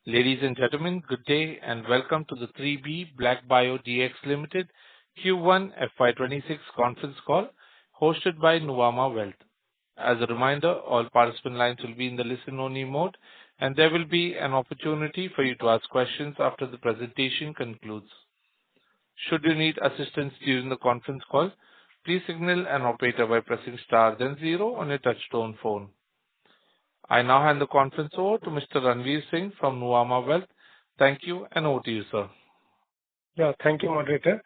Ladies and gentlemen, good day and welcome to the 3B BlackBio DX Limited Q1 FY2026 conference call hosted by Nuvama Wealth. As a reminder, all participant lines will be in the listen-only mode, and there will be an opportunity for you to ask questions after the presentation concludes. Should you need assistance during the conference call, please signal an operator by pressing star then zero on your touch-tone phone. I now hand the conference over to Mr. Ranveer Singh from Nuvama Wealth. Thank you, and over to you, sir. Yeah, thank you, moderator.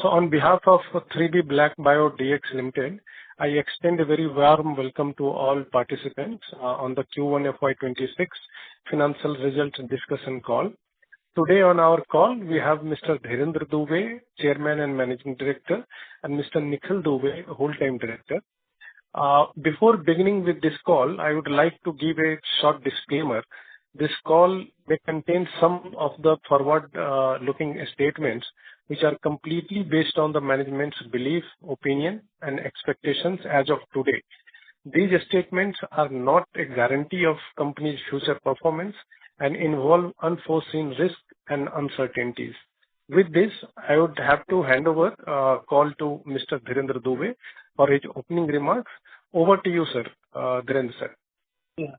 So, on behalf of 3B BlackBio DX Limited, I extend a very warm welcome to all participants on the Q1 FY2026 financial results discussion call. Today on our call, we have Mr. Dhirendra Dubey, Chairman and Managing Director, and Mr. Nikhil Dubey, Whole-Time Director. Before beginning with this call, I would like to give a short disclaimer. This call may contain some of the forward-looking statements which are completely based on the management's belief, opinion, and expectations as of today. These statements are not a guarantee of company's future performance and involve unforeseen risks and uncertainties. With this, I would have to hand over call to Mr. Dhirendra Dubey for his opening remarks. Over to you, sir. Dhirendra, sir. Yeah.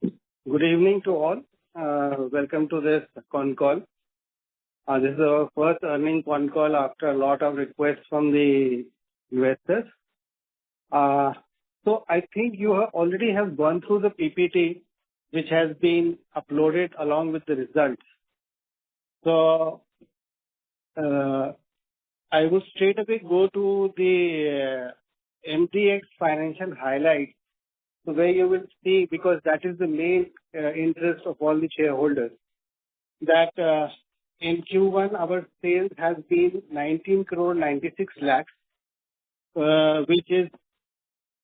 Good evening to all. Welcome to this Concall. This is our first earnings Concall after a lot of requests from the investors. So I think you already have gone through the PPT, which has been uploaded along with the results. So I will straight away go to the MDX financial highlights, so where you will see, because that is the main interest of all the shareholders, that in Q1 our sales has been 19 crore 96 lakhs, which is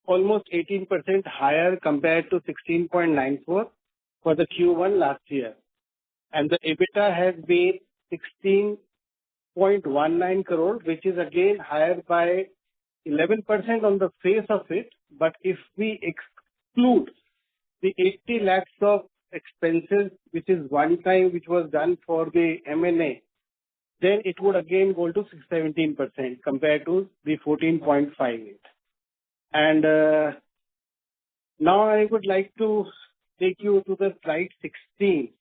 almost 18% higher compared to 16.94 for the Q1 last year. And the EBITDA has been 16.19 crore, which is again higher by 11% on the face of it. But if we exclude the 80 lakhs of expenses, which is one time, which was done for the M&A, then it would again go to 17% compared to the 14.58. And now I would like to take you to the slide 16.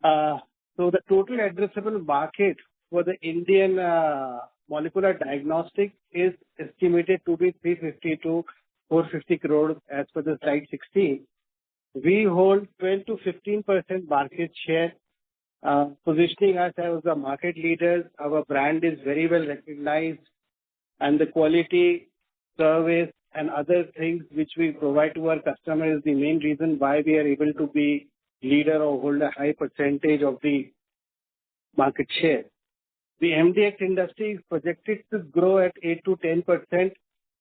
So the total addressable market for the Indian molecular diagnostic is estimated to be 350 to 450 crores as per the slide 16. We hold 12 to 15% market share, positioning us as the market leaders. Our brand is very well recognized, and the quality, service, and other things which we provide to our customers is the main reason why we are able to be leader or hold a high percentage of the market share. The MDX industry is projected to grow at 8 to 10%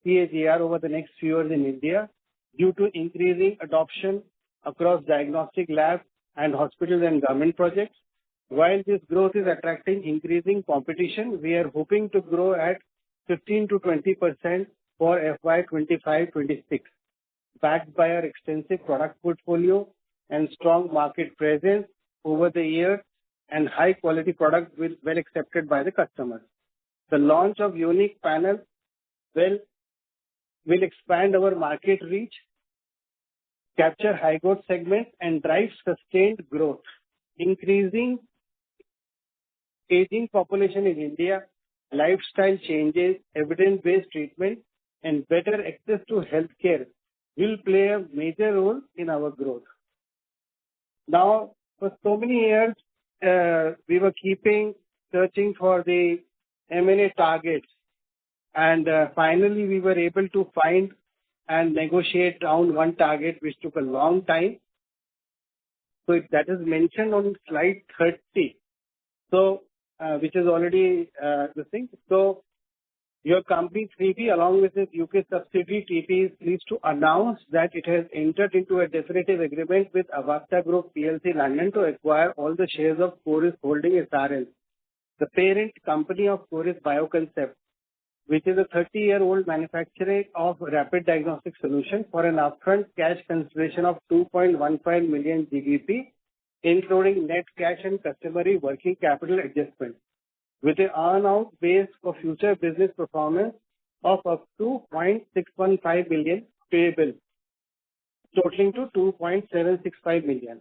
CAGR over the next few years in India due to increasing adoption across diagnostic labs and hospitals and government projects. While this growth is attracting increasing competition, we are hoping to grow at 15 to 20% for FY2025-26, backed by our extensive product portfolio and strong market presence over the years, and high quality products well accepted by the customers. The launch of unique panels will expand our market reach, capture high growth segments, and drive sustained growth. Increasing aging population in India, lifestyle changes, evidence-based treatment, and better access to healthcare will play a major role in our growth. Now, for so many years, we were searching for the M&A targets, and finally we were able to find and negotiate down one target, which took a long time. So that is mentioned on slide 30. So, which is already the thing. So, your company 3B, along with its UK subsidiary TP, is pleased to announce that it has entered into a definitive agreement with Avasta Group PLC London to acquire all the shares of Chorus Holding SRL, the parent company of Chorus Bioconcept, which is a 30-year-old manufacturer of rapid diagnostic solutions, for an upfront cash consideration of 2.15 million GBP including net cash and customary working capital adjustment, with an earn-out base for future business performance of up to 0.615 million payable, totaling to 2.765 million.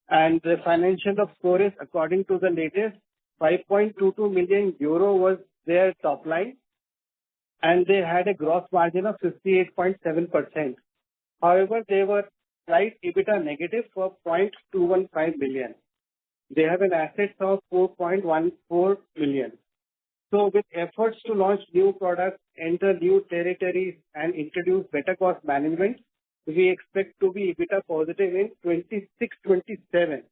And the financial of Chorus, according to the latest, 5.22 million euro was their top line, and they had a gross margin of 58.7%. However, they were slight EBITDA negative for 0.215 million. They have an assets of 4.14 million. So with efforts to launch new products, enter new territories, and introduce better cost management, we expect to be EBITDA positive in 26-27,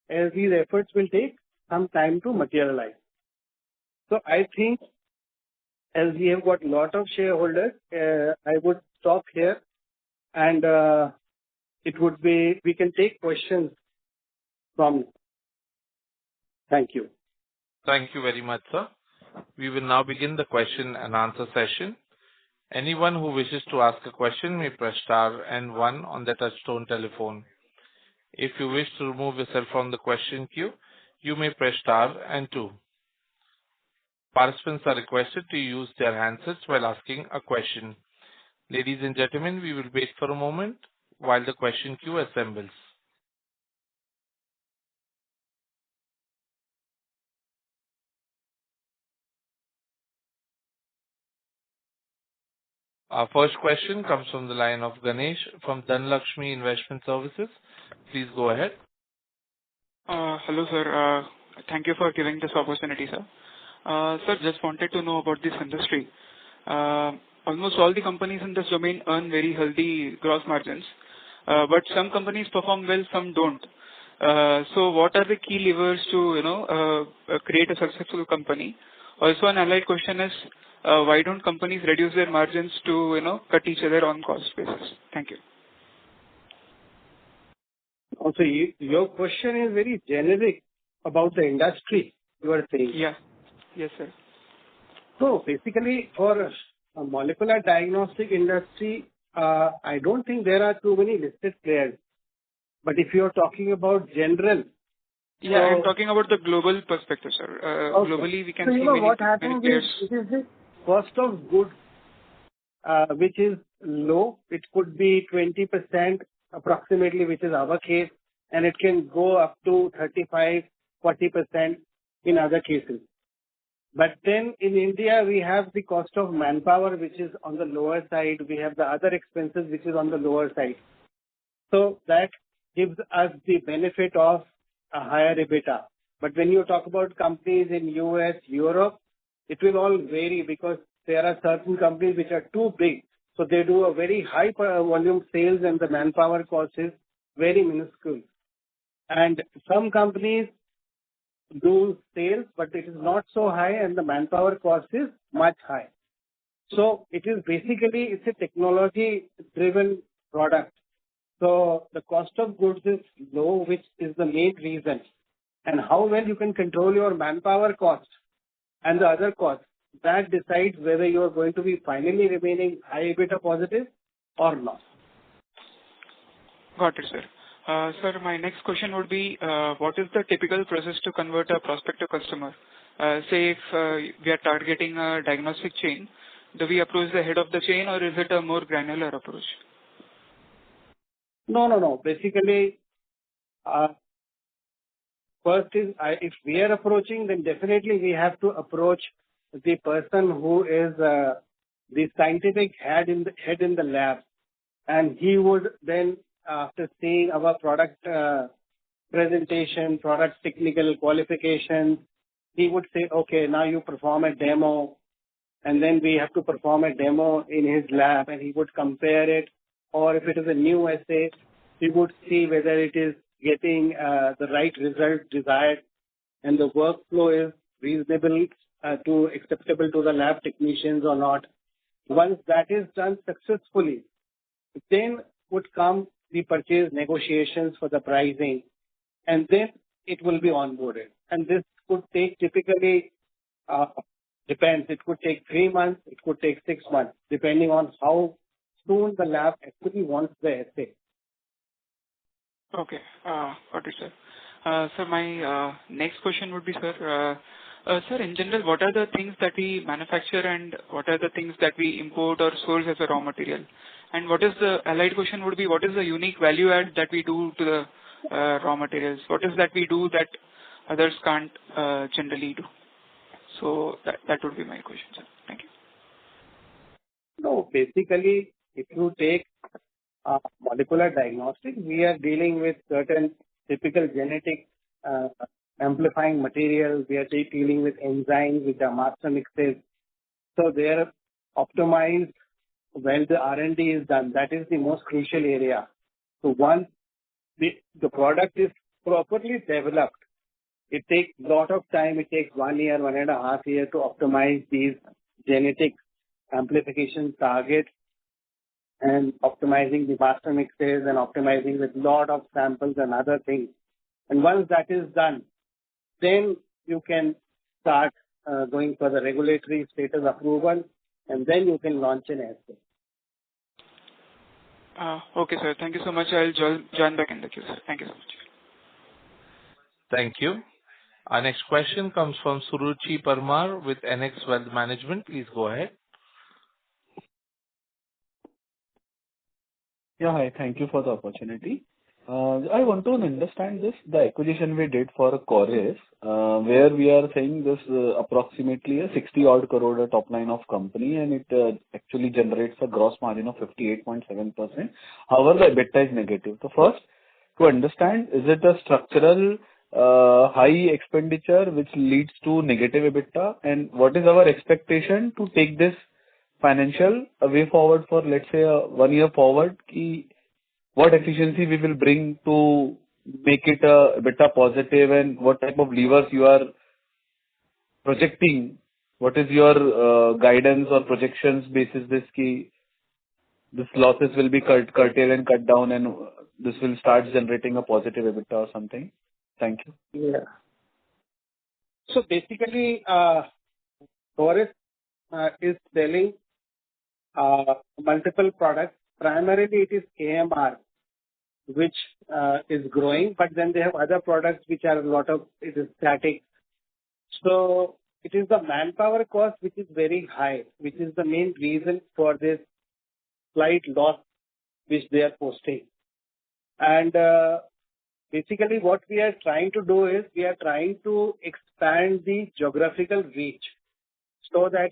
as these efforts will take some time to materialize. So I think as we have got a lot of shareholders, I would stop here, and we can take questions from. Thank you. Thank you very much, sir. We will now begin the question and answer session. Anyone who wishes to ask a question may press star and one on the touchtone telephone. If you wish to remove yourself from the question queue, you may press star and two. Participants are requested to use their handsets while asking a question. Ladies and gentlemen, we will wait for a moment while the question queue assembles. Our first question comes from the line of Ganesh from Dhanlakshmi Investment Services. Please go ahead. Hello, sir. Thank you for giving this opportunity, sir. Sir, just wanted to know about this industry. Almost all the companies in this domain earn very healthy gross margins, but some companies perform well, some don't. So what are the key levers to create a successful company? Also, an allied question is, why don't companies reduce their margins to cut each other on cost basis? Thank you. Also, your question is very generic about the industry, you are saying. Yeah. Yes, sir. So basically, for a molecular diagnostic industry, I don't think there are too many listed players. But if you're talking about general. Yeah, I'm talking about the global perspective, sir. Okay. Globally, we can see many players. It is the cost of goods, which is low. It could be 20% approximately, which is our case, and it can go up to 35-40% in other cases. But then in India, we have the cost of manpower, which is on the lower side. We have the other expenses, which is on the lower side. So that gives us the benefit of a higher EBITDA. But when you talk about companies in US, Europe, it will all vary because there are certain companies which are too big. So they do a very high volume sales and the manpower cost is very minuscule. And some companies do sales, but it is not so high and the manpower cost is much high. So it is basically, it's a technology driven product. So the cost of goods is low, which is the main reason. And how well you can control your manpower cost and the other costs, that decides whether you are going to be finally remaining high EBITDA positive or not. Got it, sir. Sir, my next question would be, what is the typical process to convert a prospective customer? Say if we are targeting a diagnostic chain, do we approach the head of the chain or is it a more granular approach? No. Basically, first is, if we are approaching, then definitely we have to approach the person who is the scientific head in the lab, and he would then, after seeing our product presentation, product technical qualifications, he would say, okay, now you perform a demo, and then we have to perform a demo in his lab, and he would compare it, or if it is a new assay, he would see whether it is getting the right result desired, and the workflow is reasonable to acceptable to the lab technicians or not. Once that is done successfully, then would come the purchase negotiations for the pricing, and then it will be onboarded. And this could take typically, depends, it could take 3 months, it could take 6 months, depending on how soon the lab actually wants the assay. Okay, got it, sir. Sir, my next question would be, sir, sir, in general, what are the things that we manufacture and what are the things that we import or source as a raw material? And what is the allied question would be, what is the unique value add that we do to the raw materials? What is that we do that others can't generally do? So that would be my question, sir. Thank you. No, basically, if you take molecular diagnostics, we are dealing with certain typical genetic amplifying materials. We are dealing with enzymes which are master mixes. So they are optimized when the R&D is done. That is the most crucial area. So once the product is properly developed, it takes a lot of time. It takes 1 year, 1.5 years to optimize these genetic amplification targets and optimizing the master mixes and optimizing with lot of samples and other things. And once that is done, then you can start going for the regulatory status approval, and then you can launch an assay. Okay, sir. Thank you so much. I'll join back in the queue, sir. Thank you so much. Thank you. Our next question comes from Suruchi Parmar with NX Wealth Management. Please go ahead. Yeah, hi. Thank you for the opportunity. I want to understand the acquisition we did for Chorus, where we are saying this approximately a 60 odd crore top line of company, and it actually generates a gross margin of 58.7%. However, the EBITDA is negative. So first, to understand, is it a structural high expenditure which leads to negative EBITDA, and what is our expectation to take this financial way forward for, let's say, 1 year forward? What efficiency we will bring to make it a EBITDA positive, and what type of levers you are projecting? What is your guidance or projections basis this losses will be curtailed and cut down, and this will start generating a positive EBITDA or something? Thank you. Yeah. So basically, Chorus is selling multiple products. Primarily, it is AMR, which is growing, but then they have other products which are it is static. So it is the manpower cost which is very high, which is the main reason for this slight loss which they are posting. And basically what we are trying to do is we are trying to expand the geographical reach so that,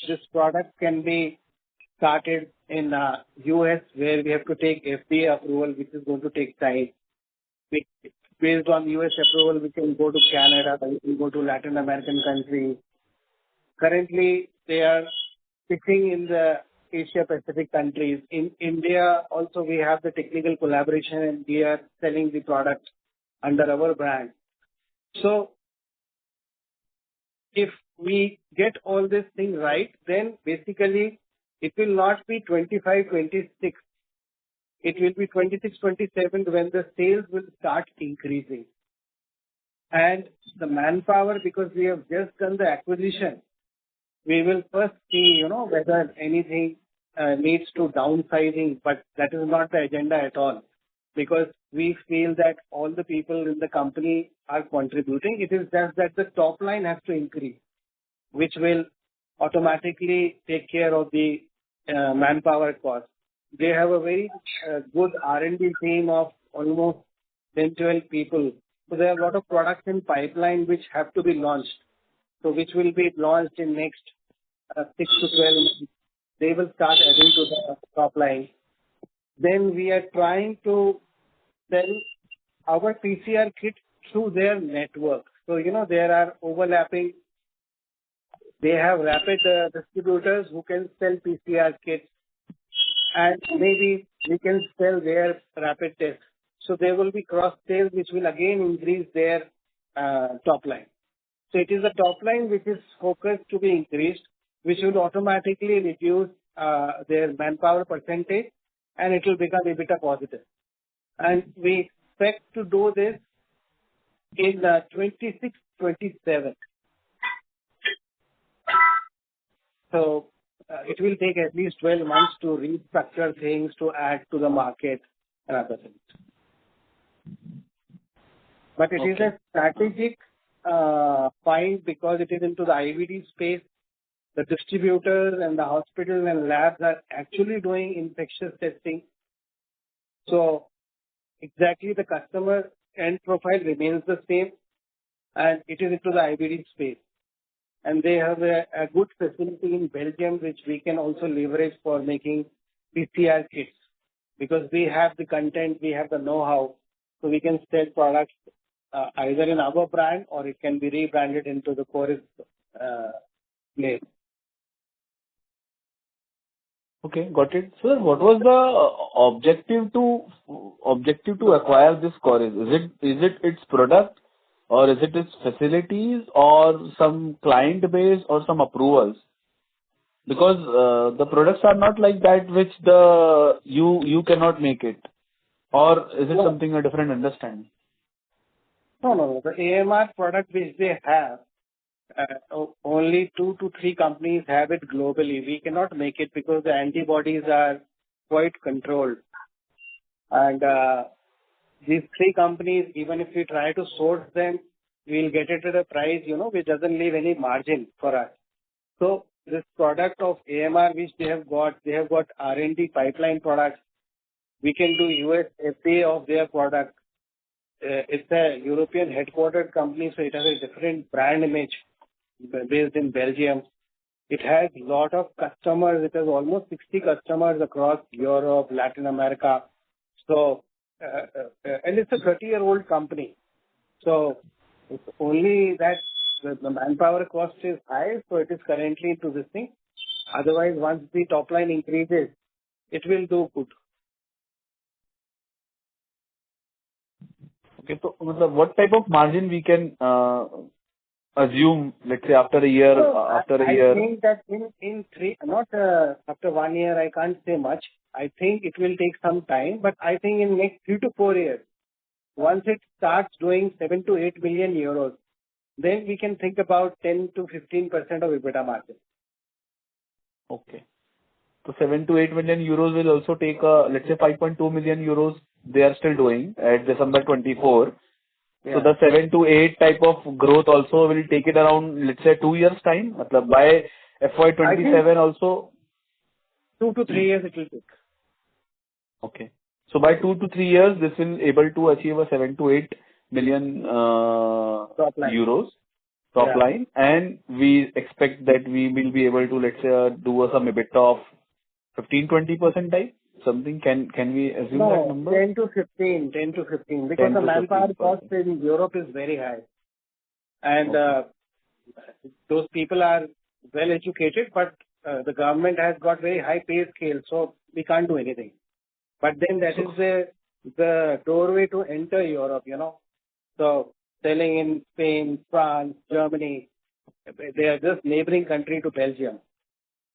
this product can be started in US, where we have to take FDA approval, which is going to take time. Based on US approval, we can go to Canada, we can go to Latin American countries. Currently, they are pitching in the Asia Pacific countries. In India, also we have the technical collaboration, and we are selling the product under our brand. So if we get all this thing right, then basically it will not be 25, 26. It will be 26, 27 when the sales will start increasing. And the manpower, because we have just done the acquisition, we will first see, whether anything needs to downsizing, but that is not the agenda at all. Because we feel that all the people in the company are contributing. It is just that the top line has to increase, which will automatically take care of the manpower cost. They have a very good R&D team of almost 10, 12 people. So there are a lot of products in pipeline which have to be launched. So which will be launched in next 6 to 12 months. They will start adding to the top line. Then we are trying to sell our PCR kit through their network. So, there are overlapping. They have rapid distributors who can sell PCR kits, and maybe we can sell their rapid tests. So there will be cross sales, which will again increase their top line. So it is the top line which is focused to be increased, which will automatically reduce their manpower percentage, and it will become EBITDA positive. And we expect to do this in 26, 27. So it will take at least 12 months to restructure things, to add to the market and other things. But it is Okay. a strategic find because it is into the IVD space. The distributors and the hospitals and labs are actually doing infectious testing. So exactly the customer end profile remains the same, and it is into the IVD space. And they have a good facility in Belgium, which we can also leverage for making PCR kits, because we have the content, we have the know-how, so we can sell products either in our brand or it can be rebranded into the Chorus name. Okay, got it. Sir, what was the objective to acquire this Chorus? Is it its product, or is it its facilities, or some client base, or some approvals? Because the products are not like that which you cannot make it, or is it No, something a different understanding? no. The AMR product which they have, only 2 to 3 companies have it globally. We cannot make it because the antibodies are quite controlled. And these 3 companies, even if we try to source them, we'll get it at a price, which doesn't leave any margin for us. So this product of AMR, which they have got R&D pipeline products. We can do US FDA of their product. It's a European headquartered company, so it has a different brand image based in Belgium. It has a lot of customers. It has almost 60 customers across Europe, Latin America. So, and it's a 30-year-old company. So it's only that the manpower cost is high, so it is currently into this thing. Otherwise, once the top line increases, it will do good. Okay, so what type of margin we can assume, let's say after a year, So I think that in 3, not after 1 year, I can't say much. I think it will take some time, but I think in next 3 to 4 years, once it starts doing 7 to 8 million euros, then we can think about 10 to 15% of EBITDA margin. Okay. So 7 to 8 million euros will also take, let's say 5.2 million euros they are still doing at December 24. Yeah. So the 7 to 8 type of growth also will take it around, let's say 2 years time. Matlab by FY27 also. 2 to 3 years it will take. Okay. So by 2 to 3 years, this will able to achieve a 7 to 8 million Top line. euros top Yeah. line, and we expect that we will be able to, let's say, do some EBITDA of 15-20% type. Something, can we assume that No, number? 10 to 15, because 10 the to manpower 15%. cost in Europe is very high. And Okay. those people are well educated, but the government has got very high pay scale, so we can't do anything. But then that is the doorway to enter Europe, So selling in Spain, France, Germany, they are just neighboring country to Belgium.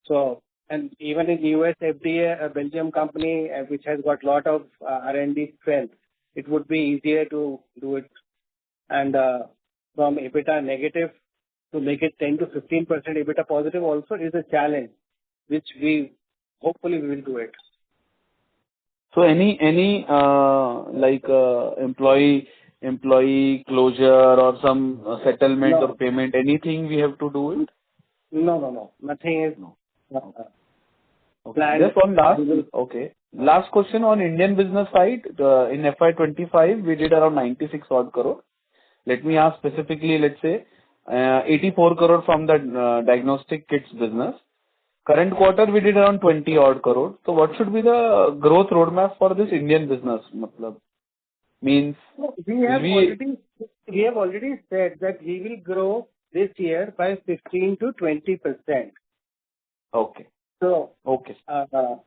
So, and even in US FDA, a Belgium company which has got lot of R&D strength, it would be easier to do it. And from EBITDA negative to make it 10 to 15% EBITDA positive also is a challenge, which hopefully we will do it. So any employee closure or some settlement No. or payment, anything we have to do it? No. Nothing is No. Okay. planned. Just one last. Okay. Last question on Indian business side. In FY25, we did around 96 odd crore. Let me ask specifically, let's say, 84 crore from the diagnostic kits business. Current quarter, we did around 20 odd crore. So what should be the growth roadmap for this Indian business? Matlab, means We have already said that we will grow this year by 15 to 20%. okay. So, Okay. so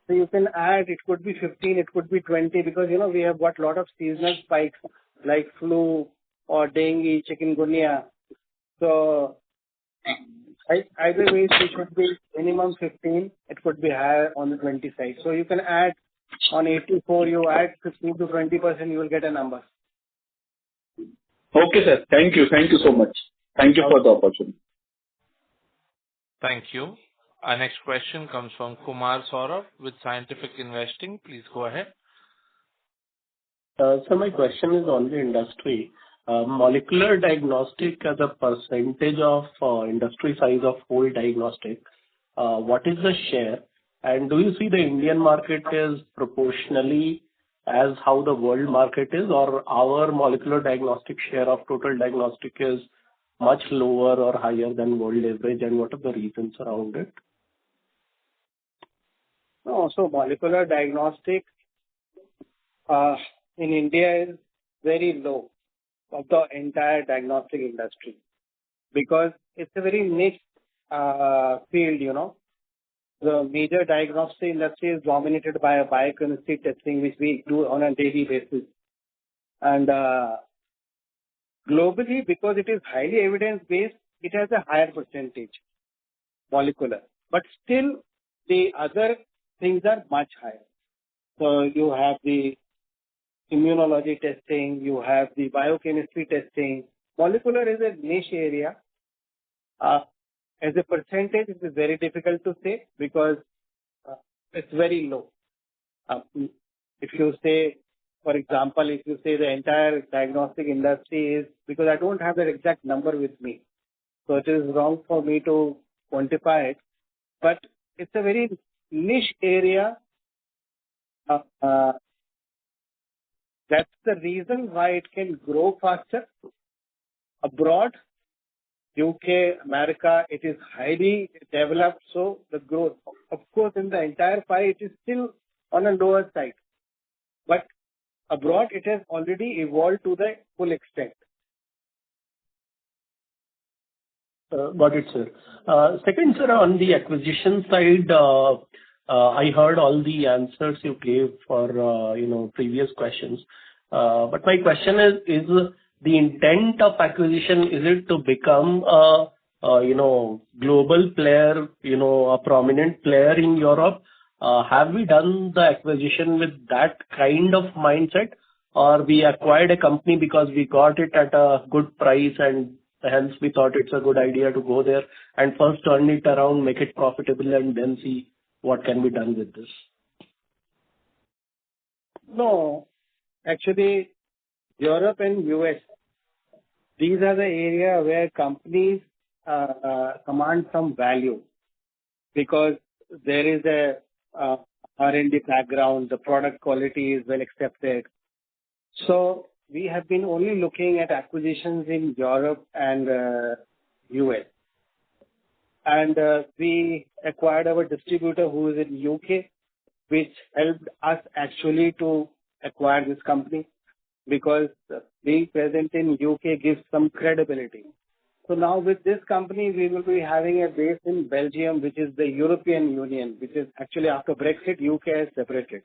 you can add, it could be 15, it could be 20, because, we have got a lot of seasonal spikes like flu or dengue, chikungunya. So, either way, it should be minimum 15. It could be higher on the 20 side. So you can add on 84, you add 15 to 20%, you will get a number. Okay, sir. Thank you. Thank you so much. Thank you for the opportunity. Thank you. Our next question comes from Kumar Saurabh with Scientific Investing. Please go ahead. So my question is on the industry. Molecular diagnostic as a percentage of industry size of whole diagnostic, what is the share? And do you see the Indian market is proportionally as how the world market is, or our molecular diagnostic share of total diagnostic is much lower or higher than world average, and what are the reasons around it? No, so molecular diagnostics in India is very low of the entire diagnostic industry because it's a very niche field, you know. The major diagnostic industry is dominated by a biochemistry testing, which we do on a daily basis. And globally, because it is highly evidence-based, it has a higher percentage, molecular. But still, the other things are much higher. So you have the immunology testing, you have the biochemistry testing. Molecular is a niche area. As a percentage, it is very difficult to say because it's very low. If you say, for example, if you say the entire diagnostic industry is, because I don't have that exact number with me, so it is wrong for me to quantify it, but it's a very niche area. That's the reason why it can grow faster. Abroad, UK, America, it is highly developed, so the growth, of course, in the entire pie, it is still on a lower side. But abroad, it has already evolved to the full extent. Got it, sir. Second, sir, on the acquisition side, I heard all the answers you gave for, previous questions. But my question is the intent of acquisition, is it to become a global player, a prominent player in Europe? Have we done the acquisition with that kind of mindset, or we acquired a company because we got it at a good price and hence we thought it's a good idea to go there and first turn it around, make it profitable, and then see what can be done with this? No, actually, Europe and US, these are the area where companies command some value because there is a R&D background, the product quality is well accepted. So we have been only looking at acquisitions in Europe and US. And we acquired our distributor who is in UK, which helped us actually to acquire this company because being present in UK gives some credibility. So now with this company, we will be having a base in Belgium, which is the European Union, which is actually after Brexit, UK has separated.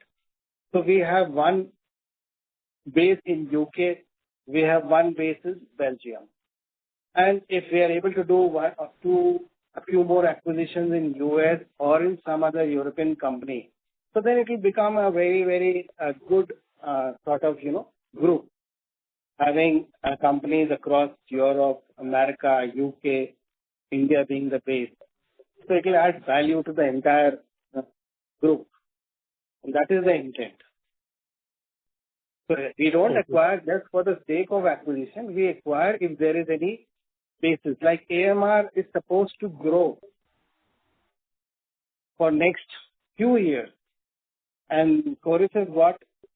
So we have one base in UK, we have one base in Belgium. And if we are able to do a few more acquisitions in US or in some other European company, so then it will become a very, very good sort of, group, having companies across Europe, America, UK, India being the base. So it will add value to the entire group. And that is the intent. So we don't acquire just for the sake of acquisition. We acquire if there is any basis. Like AMR is supposed to grow for next few years. And Chorus has got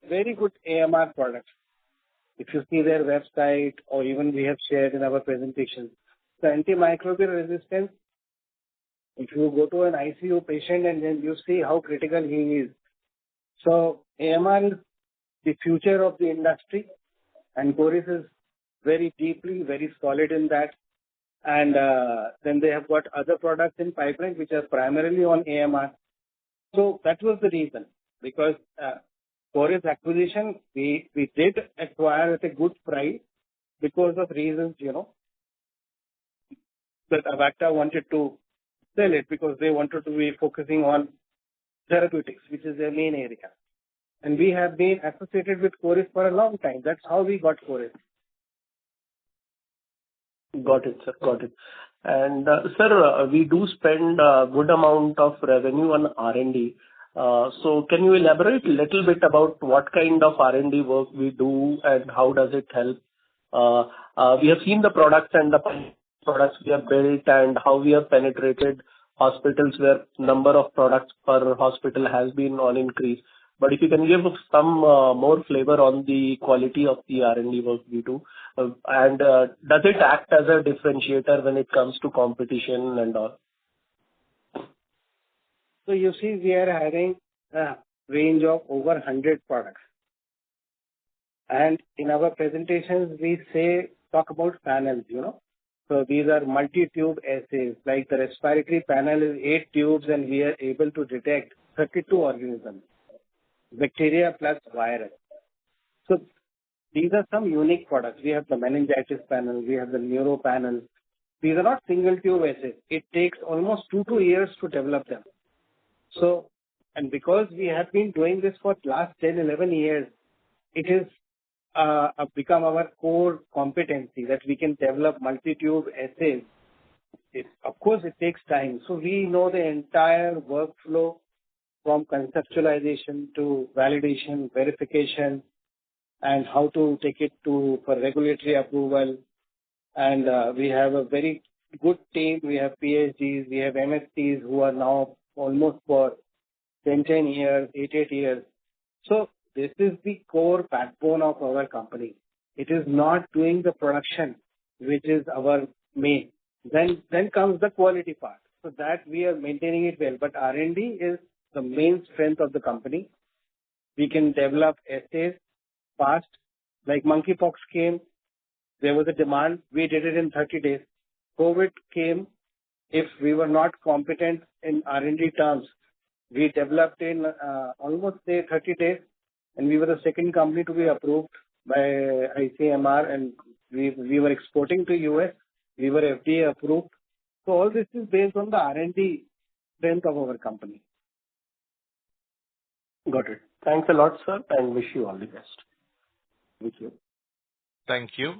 very good AMR products. If you see their website or even we have shared in our presentation, the antimicrobial resistance, if you go to an ICU patient and then you see how critical he is. So AMR is the future of the industry and Chorus is very deeply, very solid in that. And then they have got other products in pipeline which are primarily on AMR. So that was the reason because Chorus acquisition, we did acquire at a good price because of reasons, that Avacta wanted to sell it because they wanted to be focusing on therapeutics, which is their main area. And we have been associated with Chorus for a long time. That's how we got Chorus. Got it, sir. Got it. And sir, we do spend a good amount of revenue on R&D. So can you elaborate a little bit about what kind of R&D work we do and how does it help? We have seen the products and the products we have built and how we have penetrated hospitals where number of products per hospital has been on increase. But if you can give some more flavor on the quality of the R&D work we do, and does it act as a differentiator when it comes to competition and all? So you see, we are having a range of over 100 products. And in our presentations, we talk about panels, So these are multi-tube assays, like the respiratory panel is 8 tubes and we are able to detect 32 organisms, bacteria plus virus. So these are some unique products. We have the meningitis panel, we have the neuro panel. These are not single tube assays. It takes almost 2 years to develop them. So, and because we have been doing this for last 10, 11 years, it is become our core competency that we can develop multi-tube assays. Of course, it takes time. So we know the entire workflow from conceptualization to validation, verification, and how to take it for regulatory approval. And we have a very good team. We have PhDs, we have MSCs who are now almost for 10 years, 8 years. So this is the core backbone of our company. It is not doing the production, which is our main. Then comes the quality part. So that we are maintaining it well. But R&D is the main strength of the company. We can develop assays fast. Like monkeypox came, there was a demand. We did it in 30 days. COVID came. If we were not competent in R&D terms, we developed in almost 30 days, and we were the second company to be approved by ICMR, and we were exporting to US. We were FDA approved. So all this is based on the R&D strength of our company. Got it. Thanks a lot, sir, and wish you all the best. Thank you. Thank you.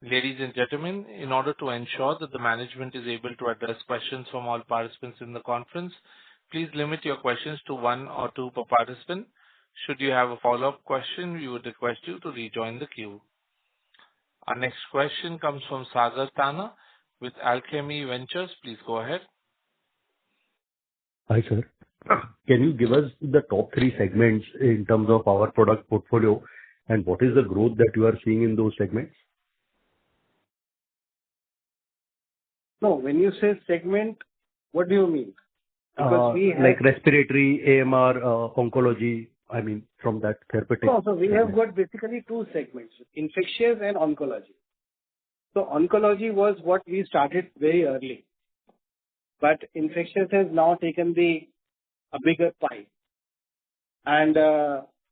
Ladies and gentlemen, in order to ensure that the management is able to address questions from all participants in the conference, please limit your questions to 1 or 2 per participant. Should you have a follow-up question, we would request you to rejoin the queue. Our next question comes from Sagar Tana with Alchemy Ventures. Please go ahead. Hi, sir. Can you give us the top 3 segments in terms of our product portfolio, and what is the growth that you are seeing in those segments? No, when you say segment, what do you mean? Because we have... Like respiratory, AMR, oncology, I mean, from that therapeutic. No, so we have got basically 2 segments, infectious and oncology. So oncology was what we started very early. But infectious has now taken a bigger pie. And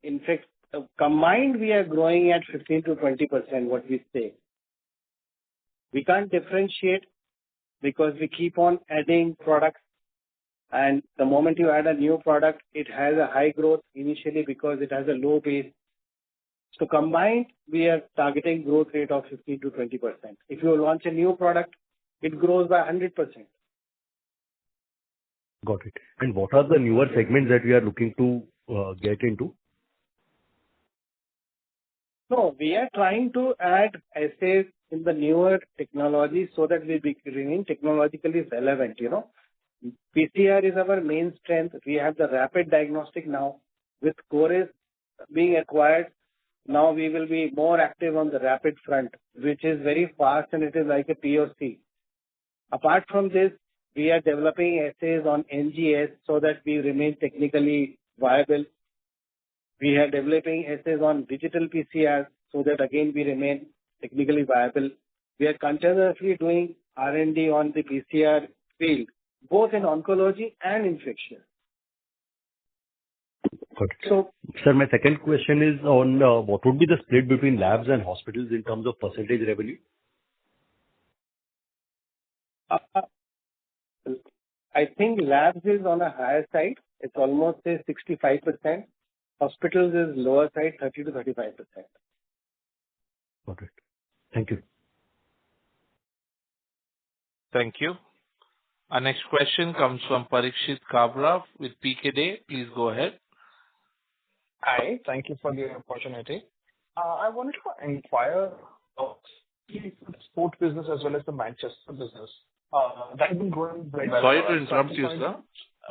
in fact, combined, we are growing at 15 to 20%, what we say. We can't differentiate because we keep on adding products. And the moment you add a new product, it has a high growth initially because it has a low base. So combined, we are targeting growth rate of 15 to 20%. If you launch a new product, it grows by 100%. Got it. And what are the newer segments that we are looking to get into? No, we are trying to add assays in the newer technology so that we remain technologically relevant, PCR is our main strength. We have the rapid diagnostic now. With Cores being acquired, now we will be more active on the rapid front, which is very fast and it is like a POC. Apart from this, we are developing assays on NGS so that we remain technically viable. We are developing assays on digital PCR so that again we remain technically viable. We are continuously doing R&D on the PCR field, both in oncology and infection. Got it. So, sir, my second question is on what would be the split between labs and hospitals in terms of percentage revenue? I think labs is on a higher side. It's almost 65%. Hospitals is lower side, 30 to 35%. Got it. Thank you. Thank you. Our next question comes from Parikshit Kabra with PKD. Please go ahead. Hi. Thank you for the opportunity. I wanted to inquire about the sport business as well as the Manchester business. That has been growing very well. Sorry to interrupt you, sir.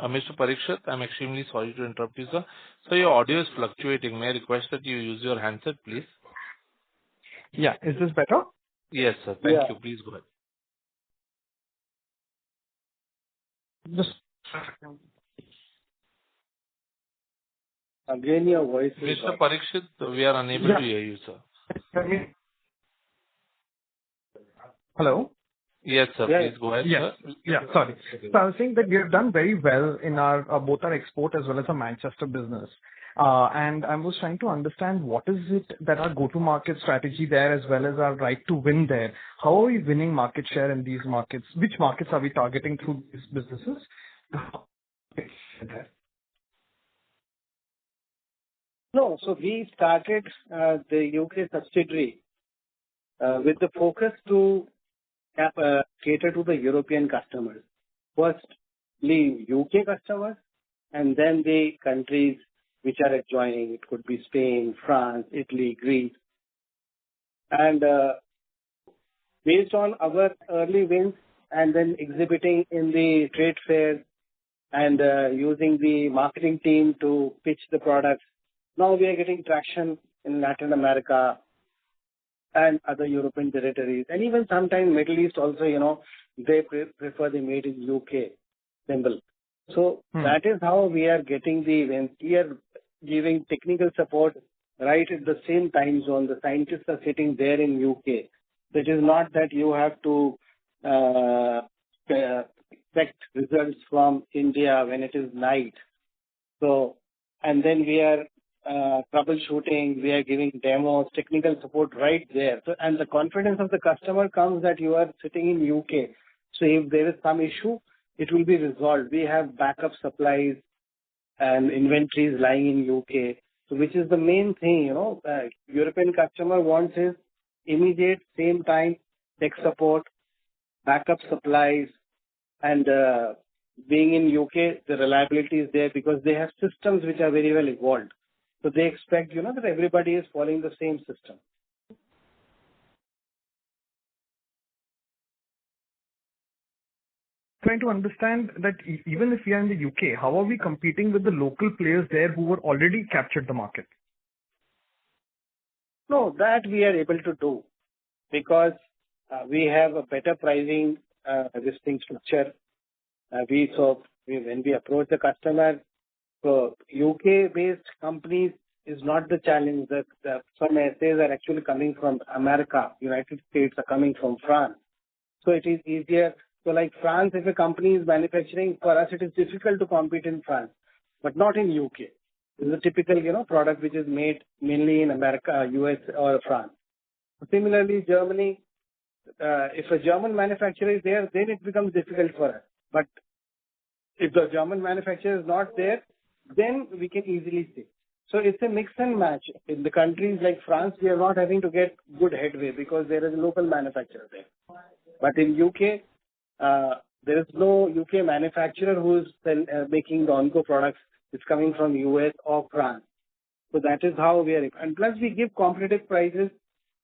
Mr. Parikshit, I'm extremely sorry to interrupt you, sir. So your audio is fluctuating. May I request that you use your handset, please? Yeah. Is this better? Yes, sir. Thank you. Please go ahead. Just Again, your voice is Mr. Parikshit, we are unable to hear you, sir. Hello? Yes, sir. Please go ahead, Yes. sir. Yeah, sorry. So I was saying that we have done very well in our both our export as well as our Manchester business. And I was trying to understand what is it that our go-to-market strategy there as well as our right to win there. How are we winning market share in these markets? Which markets are we targeting through these businesses? No, so we started the UK subsidiary with the focus to cater to the European customers. Firstly, UK customers, and then the countries which are adjoining. It could be Spain, France, Italy, Greece. And based on our early wins and then exhibiting in the trade fairs and using the marketing team to pitch the products, now we are getting traction in Latin America and other European territories. And even sometimes Middle East also, they prefer the made in UK symbol. So that is how we are getting the wins. We are giving technical support right at the same time zone. The scientists are sitting there in UK. So it is not that you have to expect results from India when it is night. So, and then we are troubleshooting, we are giving demos, technical support right there. So, and the confidence of the customer comes that you are sitting in UK. So if there is some issue, it will be resolved. We have backup supplies and inventories lying in UK. So which is the main thing, European customer wants is immediate, same time, tech support, backup supplies, and being in UK, the reliability is there because they have systems which are very well evolved. So they expect, that everybody is following the same system. Trying to understand that even if we are in the UK, how are we competing with the local players there who were already captured the market? No, that we are able to do because we have a better pricing listing structure. When we approach the customer, so UK-based companies is not the challenge. Some essays are actually coming from America, United States are coming from France. So it is easier. So like France, if a company is manufacturing, for us it is difficult to compete in France, but not in UK. This is a typical, product which is made mainly in America, US or France. Similarly, Germany, if a German manufacturer is there, then it becomes difficult for us. But if the German manufacturer is not there, then we can easily see. So it's a mix and match. In the countries like France, we are not having to get good headway because there is a local manufacturer there. But in UK, there is no UK manufacturer who is making the onco products. It's coming from US or France. So that is how we are. And plus we give competitive prices.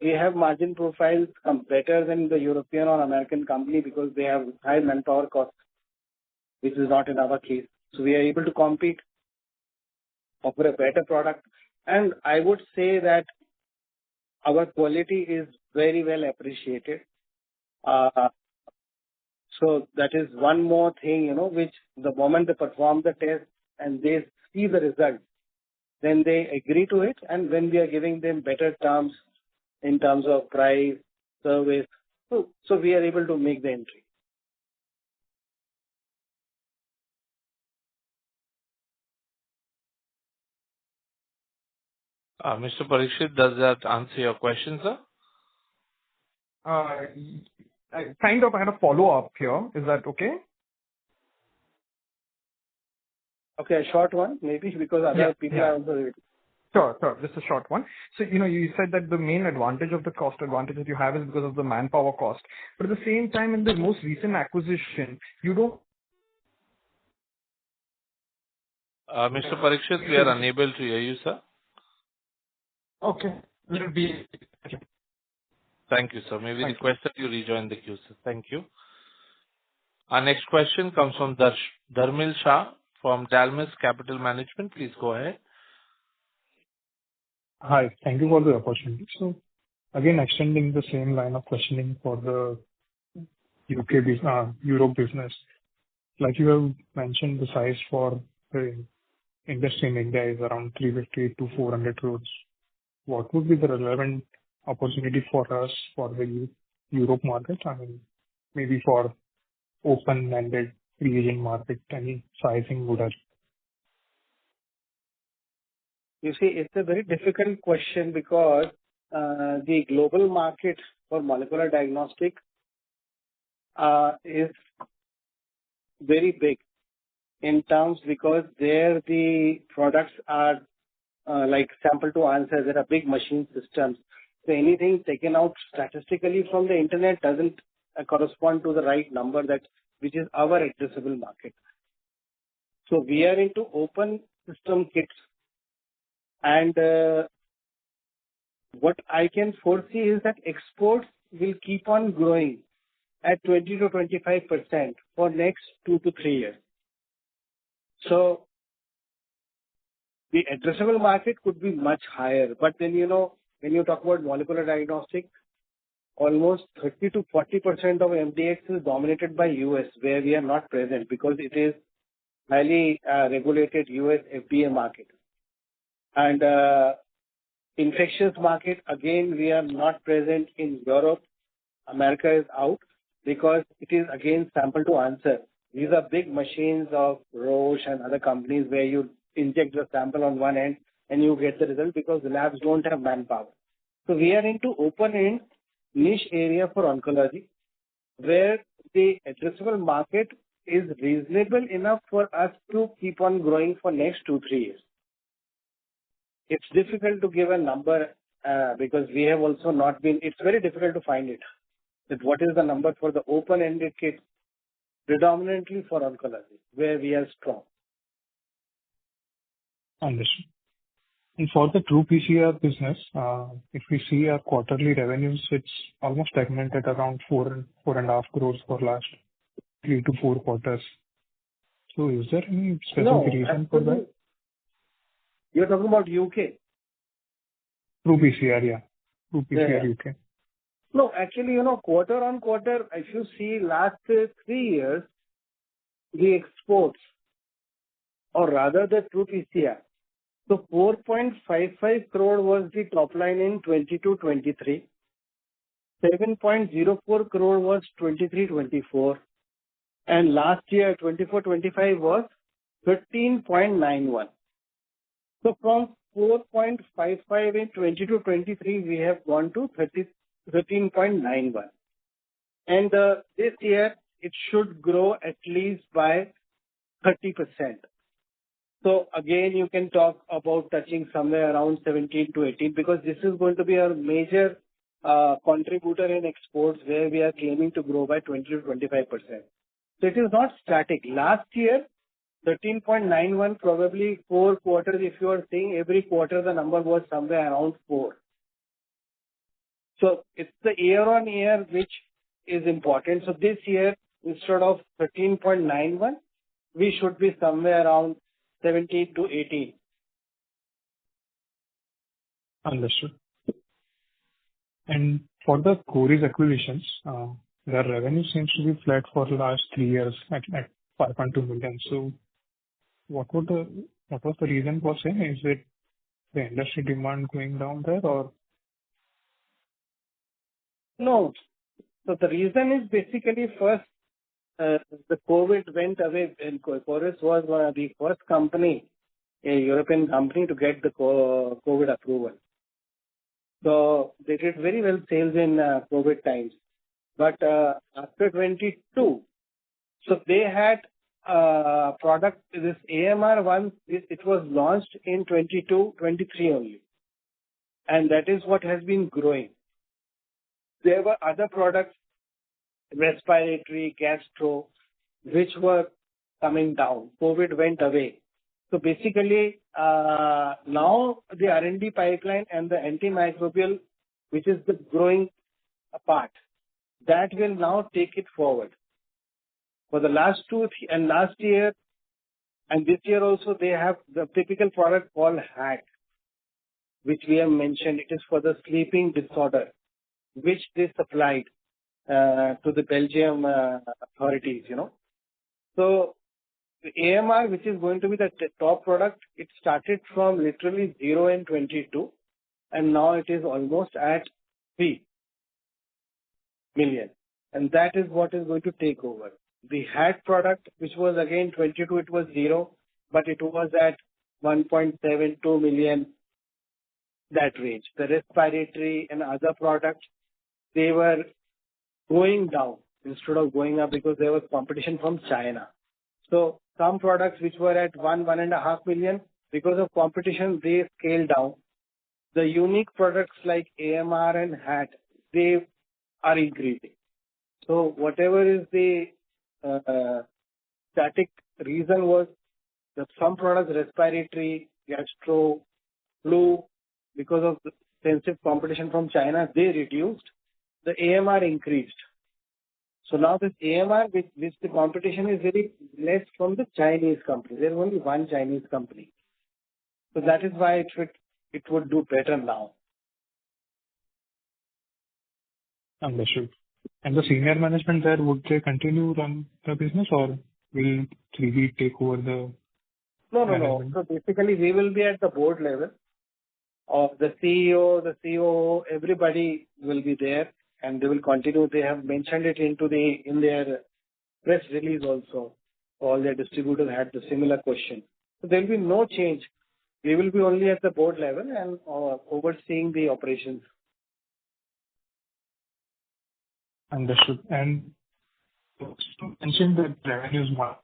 We have margin profiles better than the European or American company because they have high manpower costs, which is not in our case. So we are able to compete, offer a better product. And I would say that our quality is very well appreciated. So that is one more thing, which the moment they perform the test and they see the result, then they agree to it. And when we are giving them better terms in terms of price, service, so we are able to make the entry. Mr. Parikshit, does that answer your question, sir? Kind of, I had a follow-up here. Is that okay? Okay, a short one, maybe, because other people are also ready. Sure. Just a short one. So, you said that the main advantage of the cost advantage that you have is because of the manpower cost. But at the same time, in the most recent acquisition, you don't Mr. Parikshit, we are unable to hear you, sir. Okay. Will be. Thank you, sir. May we Thank request that you rejoin the queue, sir. Thank you. Our next question comes from Dharmil Shah from Dalmus Capital Management. Please go ahead. Hi. Thank you for the opportunity. So again, extending the same line of questioning for the Europe business. Like you have mentioned, the size for the industry in India is around 350 to 400 crores. What would be the relevant opportunity for us for the Europe market? I mean, maybe for open-ended free-agent market, any sizing would have. You see, it's a very difficult question because the global market for molecular diagnostic is very big in terms because there the products are like sample to answer. There are big machine systems. So anything taken out statistically from the internet doesn't correspond to the right number which is our addressable market. So we are into open system kits, and what I can foresee is that exports will keep on growing at 20 to 25% for next 2 to 3 years. So the addressable market could be much higher, but then when you talk about molecular diagnostic, almost 30 to 40% of MDX is dominated by US, where we are not present because it is highly regulated US FDA market. And infectious market, again, we are not present in Europe. America is out because it is again sample to answer. These are big machines of Roche and other companies where you inject the sample on one end and you get the result because the labs don't have manpower. So we are into open-end niche area for oncology where the addressable market is reasonable enough for us to keep on growing for next 2-3 years. It's difficult to give a number because we have also not been, it's very difficult to find it. That what is the number for the open-ended kit predominantly for oncology where we are strong. Understood. And for the true PCR business, if we see our quarterly revenues, it's almost stagnant at around 4.5 crores for last 3 to 4 quarters. So is there any specific reason for that? You're talking about UK? True PCR, yeah. True PCR Yeah. UK. No, actually, quarter on quarter, if you see last 3 years, the exports, or rather the true PCR. So 4.55 crore was the top line in 22-23. 7.04 crore was 23-24. And last year, 24-25 was 13.91. So from 4.55 in 22-23, we have gone to 13.91. And this year, it should grow at least by 30%. So again, you can talk about touching somewhere around 17 to 18 because this is going to be our major contributor in exports where we are claiming to grow by 20 to 25%. So it is not static. Last year, 13.91, probably 4 quarters, if you are saying every quarter, the number was somewhere around 4. So it's the year on year which is important. So this year, instead of 13.91, we should be somewhere around 17 to 18. Understood. And for the Coris acquisitions, their revenue seems to be flat for the last 3 years at 5.2 million. So what was the reason for saying? Is it the industry demand going down there or? No. So the reason is basically first, the COVID went away and Coris was one of the first company, a European company to get the COVID approval. So they did very well sales in COVID times. But after 22, so they had product, this AMR one, it was launched in 22, 23 only. And that is what has been growing. There were other products, respiratory, gastro, which were coming down. COVID went away. So basically, now the R&D pipeline and the antimicrobial, which is the growing part, that will now take it forward. For the last and last year and this year also, they have the typical product called HAT, which we have mentioned. It is for the sleeping disorder, which they supplied to the Belgium authorities, So the AMR, which is going to be the top product, it started from literally 0 in 22, and now it is almost at 3 million. And that is what is going to take over. The HAT product, which was again 22, it was 0, but it was at 1.72 million, that range. The respiratory and other products, they were going down instead of going up because there was competition from China. So some products which were at 1.5 million, because of competition, they scaled down. The unique products like AMR and HAT, they are increasing. So whatever is the static reason was that some products, respiratory, gastro, flu, because of the extensive competition from China, they reduced. The AMR increased. So now this AMR, which the competition is very less from the Chinese company. There is only one Chinese company. So that is why it would do better now. Understood. And the senior management there, would they continue run the business or will 3B take over the No. So basically we will be at the board level of the CEO, the COO, everybody will be there and they will continue. They have mentioned it in their press release also. All their distributors had the similar question. So there will be no change. We will be only at the board level and overseeing the operations. Understood. And you mentioned that revenues might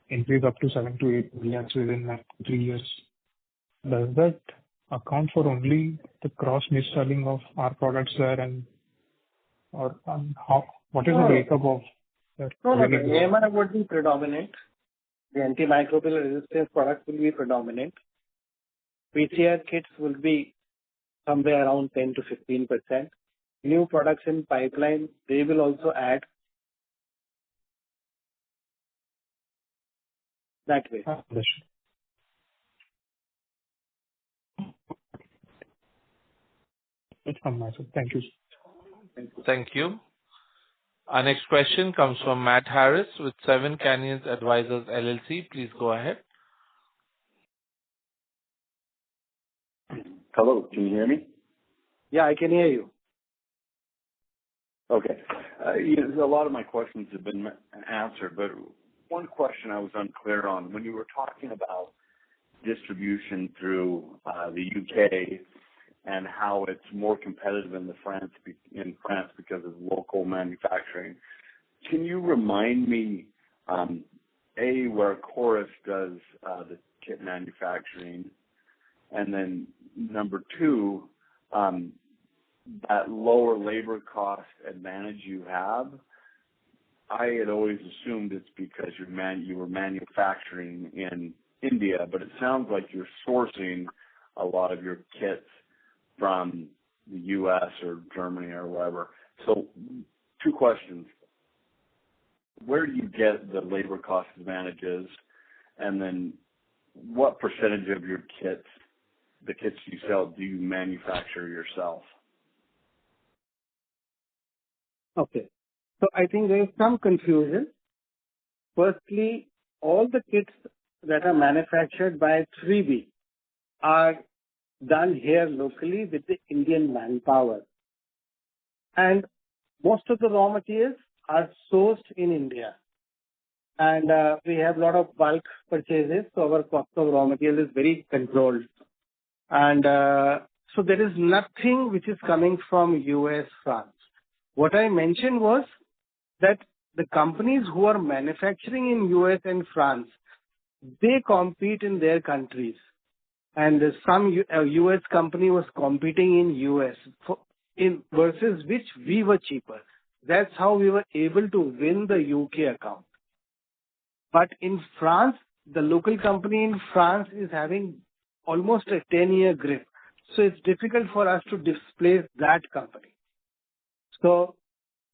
increase up to 7 to 8 million within 3 years. Does that account for only the cross mis-selling of our products there what is the breakup of that? No, the AMR would be predominant. The antimicrobial resistance products will be predominant. PCR kits will be somewhere around 10 to 15%. New products in pipeline, they will also add that way. Understood. That's from my side. Thank you. Thank you. Our next question comes from Matt Harris with Seven Canyons Advisors LLC. Please go ahead. Hello, can you hear me? Yeah, I can hear you. Okay. A lot of my questions have been answered, but one question I was unclear on. When you were talking about distribution through the UK and how it's more competitive in France because of local manufacturing, can you remind me, where Chorus does the kit manufacturing, and then number two, that lower labor cost advantage you have? I had always assumed it's because you were manufacturing in India, but it sounds like you're sourcing a lot of your kits from the U.S. or Germany or wherever. So, two questions. Where do you get the labor cost advantages? And then what percentage of your kits, the kits you sell, do you manufacture yourself? Okay. So I think there is some confusion. Firstly, all the kits that are manufactured by 3B are done here locally with the Indian manpower. And most of the raw materials are sourced in India. And we have a lot of bulk purchases, so our cost of raw material is very controlled. And so there is nothing which is coming from US, France. What I mentioned was that the companies who are manufacturing in US and France, they compete in their countries. And some US company was competing in US versus which we were cheaper. That's how we were able to win the UK account. But in France, the local company in France is having almost a 10-year grip. So it's difficult for us to displace that company. So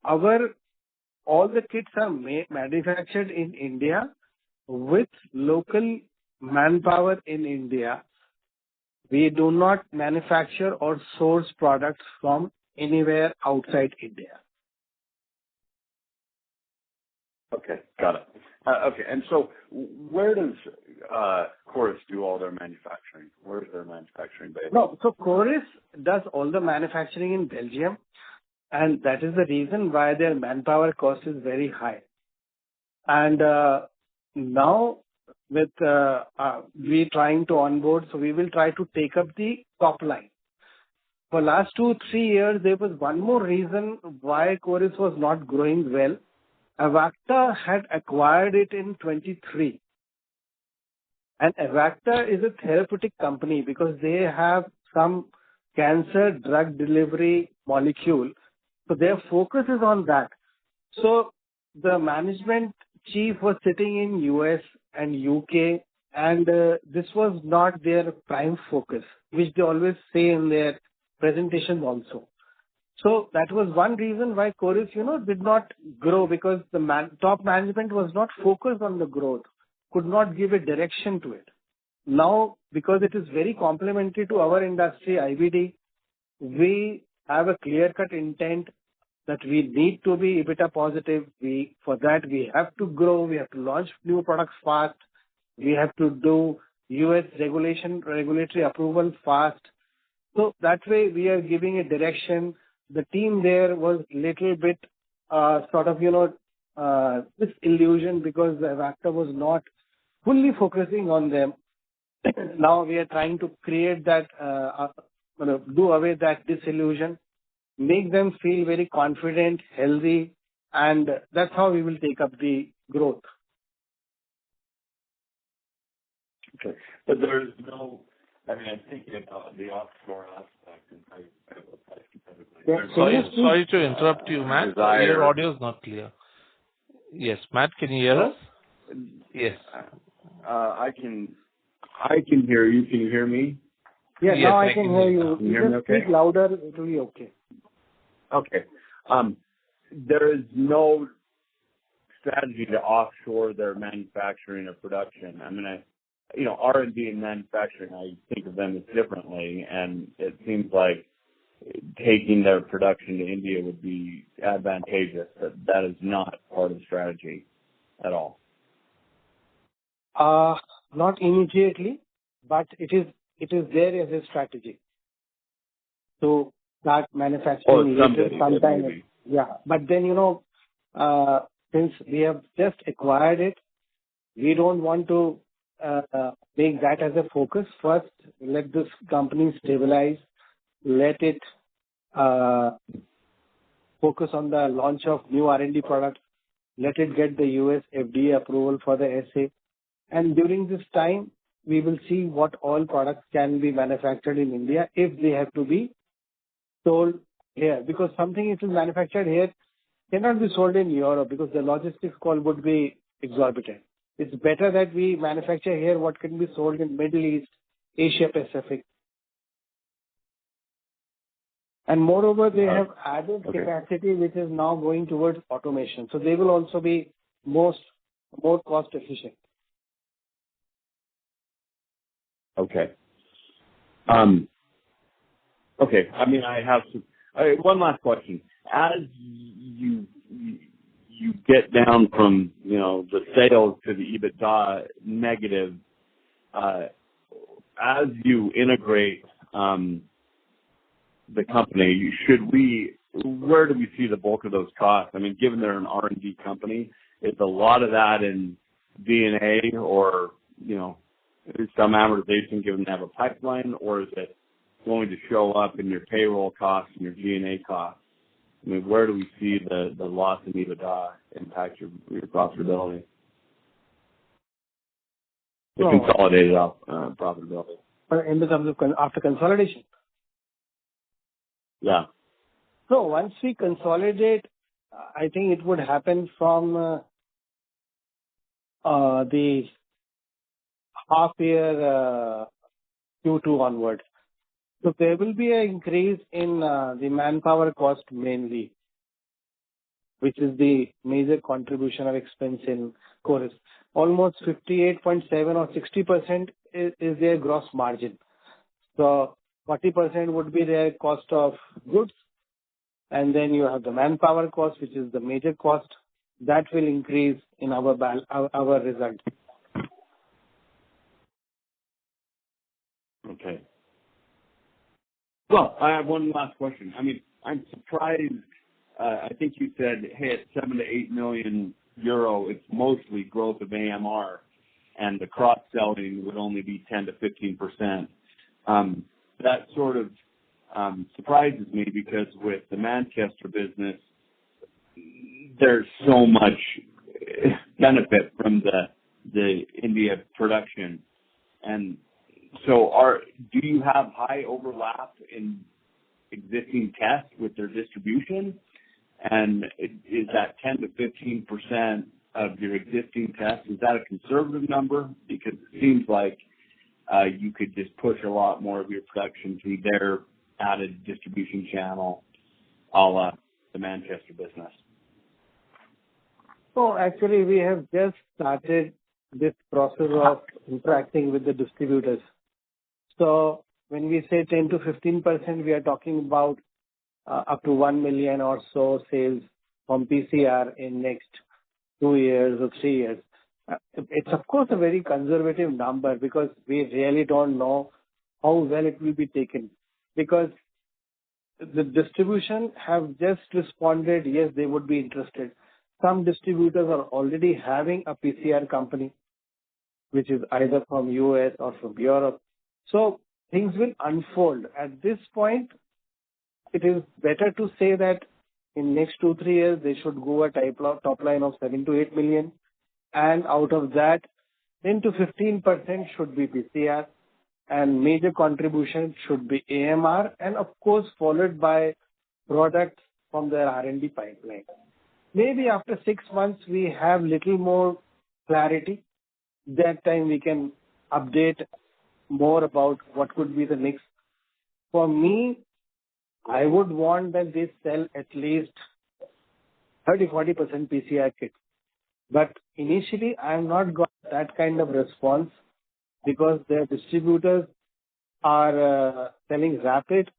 all the kits are manufactured in India with local manpower in India. We do not manufacture or source products from anywhere outside India. Okay, got it. Okay, and so where does Chorus do all their manufacturing? Where's their manufacturing based? No, so Chorus does all the manufacturing in Belgium, and that is the reason why their manpower cost is very high. And now with we trying to onboard, so we will try to take up the top line. For last 2-3 years, there was one more reason why Chorus was not growing well. Avacta had acquired it in 23. And Avacta is a therapeutic company because they have some cancer drug delivery molecule. So their focus is on that. So the management chief was sitting in US and UK, and this was not their prime focus, which they always say in their presentations also. So that was one reason why Chorus, did not grow, because the top management was not focused on the growth, could not give a direction to it. Now, because it is very complementary to our industry, IBD, we have a clear-cut intent that we need to be EBITDA positive. For that, we have to grow. We have to launch new products fast. We have to do US regulatory approval fast. So that way, we are giving a direction. The team there was little bit disillusioned because the Avacta was not fully focusing on them. Now we are trying to create that, do away that disillusion, make them feel very confident, healthy, and that's how we will take up the growth. Okay, but there is no, I think about the offshore aspect, and Sorry to interrupt you, Matt. Your audio is not clear. Yes, Matt, can you hear us? Yes. I can hear you. Can you hear me? Yeah, yes, now I can hear you. Can you hear me okay? Speak louder, it will be okay. Okay. There is no strategy to offshore their manufacturing or production. R&D and manufacturing, I think of them as differently, and it seems like taking their production to India would be advantageous, but that is not part of the strategy at all. Not immediately, but it is there as a strategy to start manufacturing sometime. Yeah, but then since we have just acquired it, we don't want to make that as a focus. First, let this company stabilize. Let it focus on the launch of new R&D products. Let it get the US FDA approval for the assay. And during this time, we will see what all products can be manufactured in India if they have to be sold here. Because something which is manufactured here cannot be sold in Europe because the logistics cost would be exorbitant. It's better that we manufacture here what can be sold in Middle East, Asia Pacific. And moreover, they have added capacity which is now going towards automation. So they will also be more cost efficient. Okay. Okay. I have one last question. As you get down from the sales to the EBITDA negative, as you integrate the company, where do we see the bulk of those costs? Given they're an R&D company, is a lot of that in D&A or is some amortization given they have a pipeline, or is it going to show up in your payroll costs and your G&A costs? Where do we see the loss in EBITDA impact your profitability? The consolidated profitability. In terms of after consolidation? Yeah. So once we consolidate, I think it would happen from the half year Q2 onwards. So there will be an increase in the manpower cost mainly, which is the major contribution of expense in Chorus. Almost 58.7 or 60% is their gross margin. So 40% would be their cost of goods, and then you have the manpower cost, which is the major cost. That will increase in our result. Okay. Well, I have one last question. I mean, I'm surprised. I think you said, hey, at 7 to 8 million euro, it's mostly growth of AMR, and the cross-selling would only be 10 to 15%. That sort of surprises me because with the Manchester business, there's so much benefit from the India production. And so do you have high overlap in existing tests with their distribution? And is that 10 to 15% of your existing tests, is that a conservative number? Because it seems like you could just push a lot more of your production through their added distribution channel, a la the Manchester business. So actually, we have just started this process of interacting with the distributors. So when we say 10 to 15%, we are talking about up to 1 million or so sales from PCR in next 2 years or 3 years. It's of course a very conservative number because we really don't know how well it will be taken. Because the distribution have just responded, yes, they would be interested. Some distributors are already having a PCR company, which is either from US or from Europe. So things will unfold. At this point, it is better to say that in next 2-3 years, they should go a top line of 7 to 8 million. And out of that, 10 to 15% should be PCR. And major contribution should be AMR. And of course, followed by products from their R&D pipeline. Maybe after 6 months, we have little more clarity. That time we can update more about what could be the next. For me, I would want that they sell at least 30-40% PCR kits. But initially, I have not got that kind of response because their distributors are selling rapid.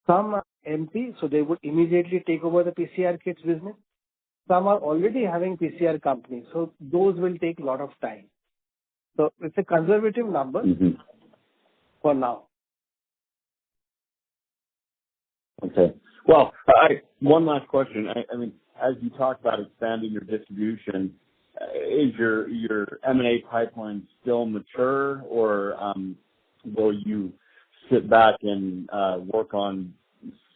Some are empty, so they would immediately take over the PCR kits business. Some are already having PCR companies, so those will take a lot of time. So it's a conservative number for now. Okay. Well, one last question. I mean, as you talk about expanding your distribution, is your M&A pipeline still mature, or will you sit back and work on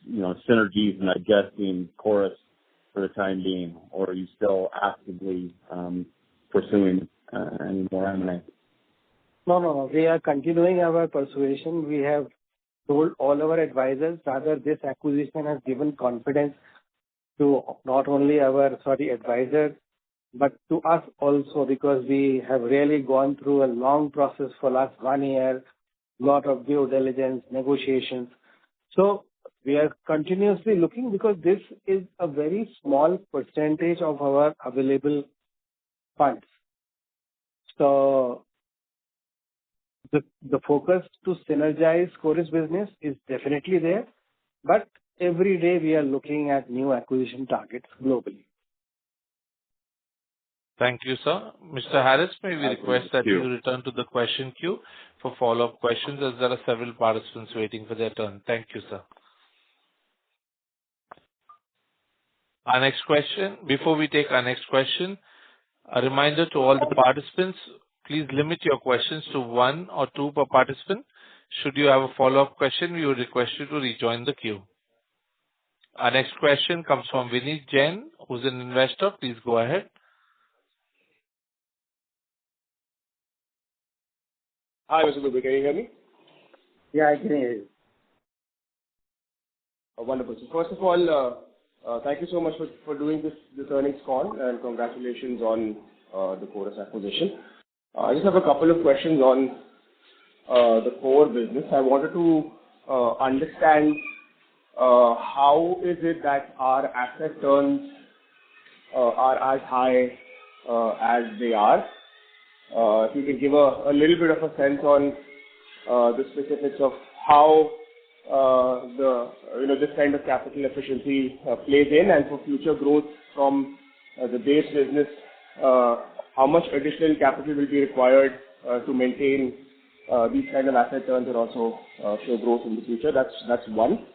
synergies and digesting Chorus for the time being, or are you still actively pursuing any more M&A? No. We are continuing our persuasion. We have told all our advisors, rather this acquisition has given confidence to not only our advisors, but to us also, because we have really gone through a long process for last 1 year, lot of due diligence, negotiations. So we are continuously looking because this is a very small percentage of our available funds. So the focus to synergize Chorus business is definitely there, but every day we are looking at new acquisition targets globally. Thank you, sir. Mr. Harris, may we request that you return to the question queue for follow-up questions, as there are several participants waiting for their turn. Thank you, sir. Our next question, before we take our next question, a reminder to all the participants, please limit your questions to 1 or 2 per participant. Should you have a follow-up question, we would request you to rejoin the queue. Our next question comes from Vineet Jain, who's an investor. Please go ahead. Hi, Mr. Dubey. Can you hear me? Yeah, I can hear you. Wonderful. So first of all, thank you so much for doing this earnings call, and congratulations on the Chorus acquisition. I just have a couple of questions on the core business. I wanted to understand how is it that our asset turns are as high as they are. If you can give a little bit of a sense on the specifics of how this kind of capital efficiency plays in, and for future growth from the base business, how much additional capital will be required to maintain these kind of asset turns and also show growth in the future. That's one.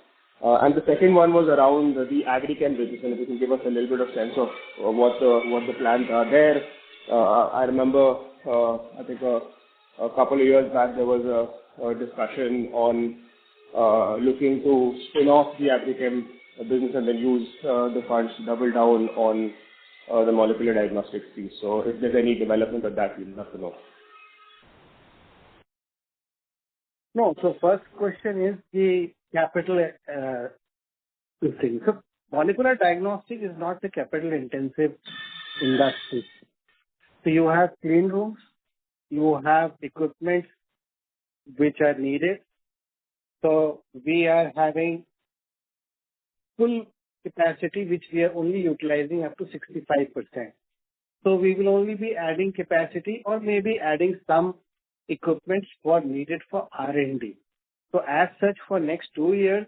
And the second one was around the agrichem business, and if you can give us a little bit of sense of what the plans are there. I remember, I think a couple of years back, there was a discussion on looking to spin off the agrichem business and then use the funds to double down on the molecular diagnostics piece. So if there's any development of that, we'd love to know. No, so first question is the capital thing. So molecular diagnostic is not a capital intensive industry. So you have clean rooms, you have equipment which are needed. So we are having full capacity which we are only utilizing up to 65%. So we will only be adding capacity or maybe adding some equipment for needed for R&D. So as such, for next 2 years,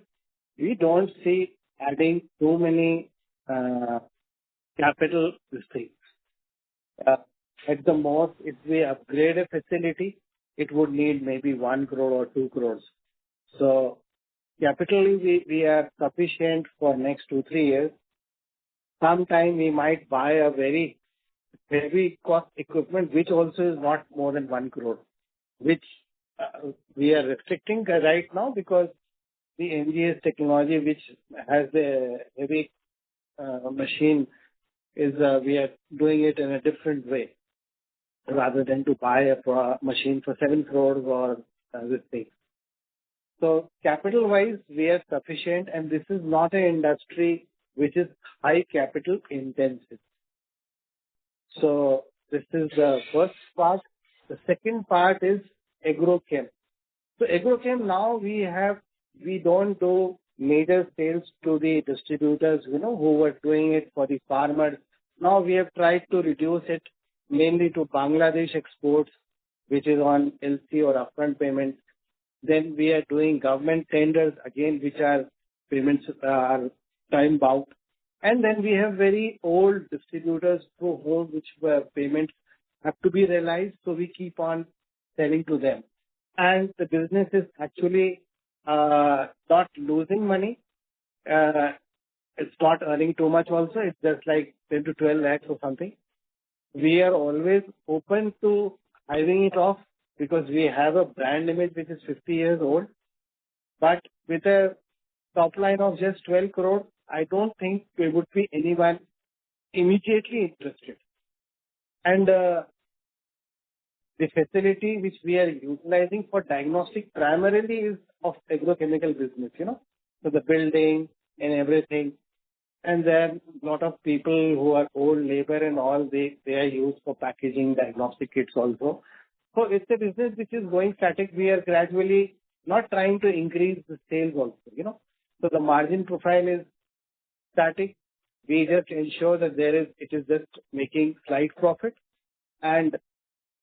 we don't see adding too many capital things. At the most, if we upgrade a facility, it would need maybe 1 crore or 2 crores. So capitally, we are sufficient for next 2-3 years. Sometime we might buy a very heavy cost equipment, which also is not more than 1 crore, which we are restricting right now because the NGS technology, which has the heavy machine, is we are doing it in a different way rather than to buy a machine for 7 crores or this thing. So capital-wise, we are sufficient, and this is not an industry which is high capital intensive. So this is the first part. The second part is agrochem. So agrochem now we don't do major sales to the distributors, who were doing it for the farmers. Now we have tried to reduce it mainly to Bangladesh exports, which is on LC or upfront payments. Then we are doing government tenders again, which are payments are time bound. And then we have very old distributors through whom which were payments have to be realized. So we keep on selling to them. And the business is actually not losing money. It's not earning too much also. It's just like 10 to 12 lakhs or something. We are always open to hiving it off because we have a brand image which is 50 years old. But with a top line of just 12 crore, I don't think there would be anyone immediately interested. And the facility which we are utilizing for diagnostic primarily is of agrochemical business, So the building and everything. And then a lot of people who are old labor and all, they are used for packaging diagnostic kits also. So it's a business which is going static. We are gradually not trying to increase the sales also, So the margin profile is static. We just ensure that it is just making slight profit. And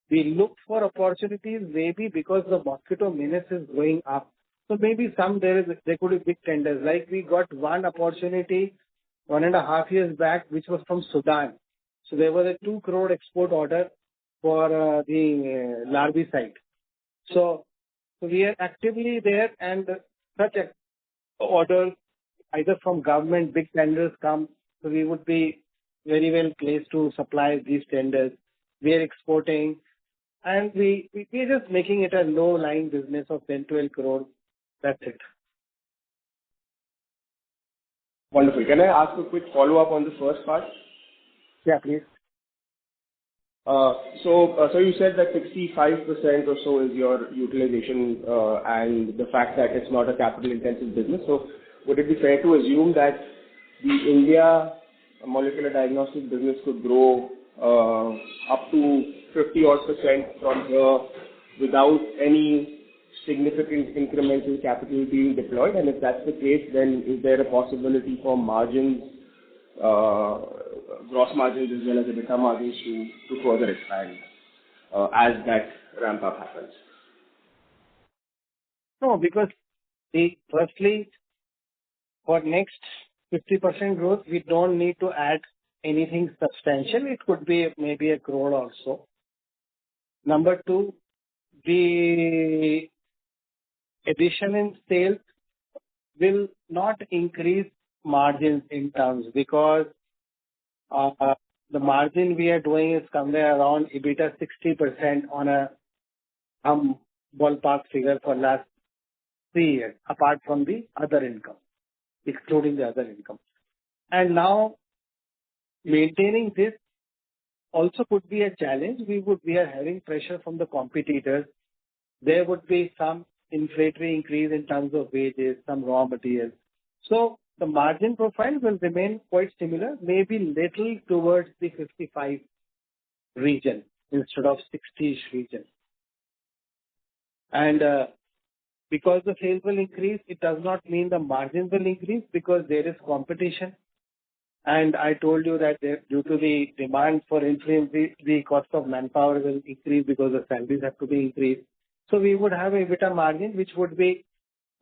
we look for opportunities maybe because the mosquito menace is going up. So maybe there could be big tenders. Like we got one opportunity 1.5 years back, which was from Sudan. So there was a 2 crore export order for the larvicide. So we are actively there, and such orders either from government, big tenders come. So we would be very well placed to supply these tenders. We are exporting, and we are just making it a low-lying business of 10-12 crores. That's it. Wonderful. Can I ask a quick follow-up on the first part? Yeah, please. So you said that 65% or so is your utilization, and the fact that it's not a capital-intensive business. So would it be fair to assume that the India molecular diagnostic business could grow up to 50% from here without any significant incremental capital being deployed? And if that's the case, then is there a possibility for margins, gross margins as well as EBITDA margins to further expand as that ramp up happens? No, because firstly, for next 50% growth, we don't need to add anything substantial. It could be maybe 1 crore or so. Number two, the addition in sales will not increase margins in terms, because the margin we are doing is somewhere around EBITDA 60% on a ballpark figure for last 3 years, apart from the other income, excluding the other income. And now maintaining this also could be a challenge. We are having pressure from the competitors. There would be some inflationary increase in terms of wages, some raw materials. So the margin profile will remain quite similar, maybe little towards the 55 region instead of 60-ish region. And because the sales will increase, it does not mean the margins will increase, because there is competition. And I told you that due to the demand for influence, the cost of manpower will increase because the salaries have to be increased. So we would have a EBITDA margin which would be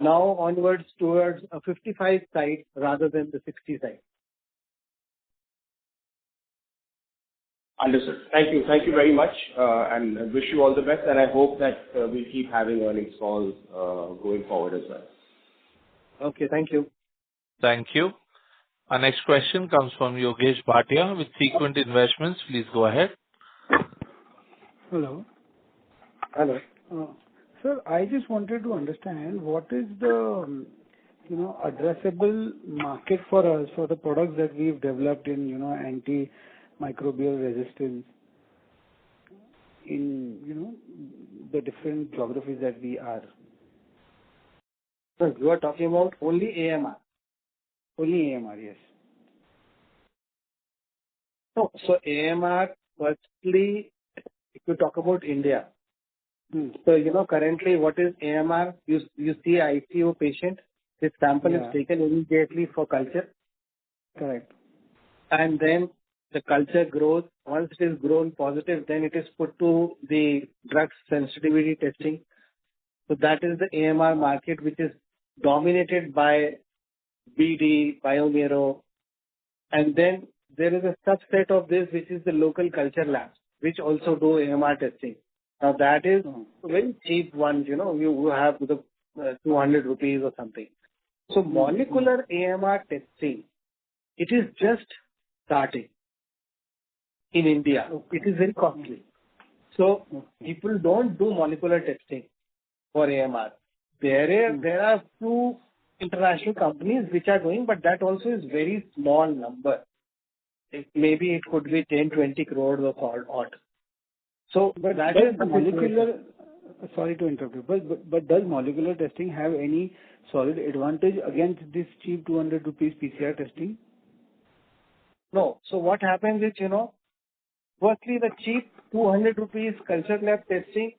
now onwards towards a 55 side rather than the 60 side. Understood. Thank you. Thank you very much, and wish you all the best. And I hope that we keep having earnings calls going forward as well. Okay, thank you. Thank you. Our next question comes from Yogesh Bhatia with Sequent Investments. Please go ahead. Hello. Hello. Sir, I just wanted to understand what is the addressable market for us for the products that we've developed in antimicrobial resistance in the different geographies that we are. So you are talking about only AMR. Only AMR, yes. No, so AMR, firstly, if you talk about India, so currently what is AMR? You see ICU patient, his sample is taken immediately for culture. Correct. And then the culture grows. Once it is grown positive, then it is put to the drug sensitivity testing. So that is the AMR market, which is dominated by BD, Biomero, and then there is a subset of this which is the local culture labs, which also do AMR testing. Now that is very cheap ones, you have the 200 rupees or something. So molecular AMR testing, it is just starting in India. It is very costly. So people don't do molecular testing for AMR. There are few international companies which are doing, but that also is very small number. Maybe it could be 10-20 crores or odd. So but that does is the molecular. Sorry to interrupt you, but does molecular testing have any solid advantage against this cheap 200 rupees PCR testing? No. So what happens is, firstly the cheap 200 rupees culture lab testing,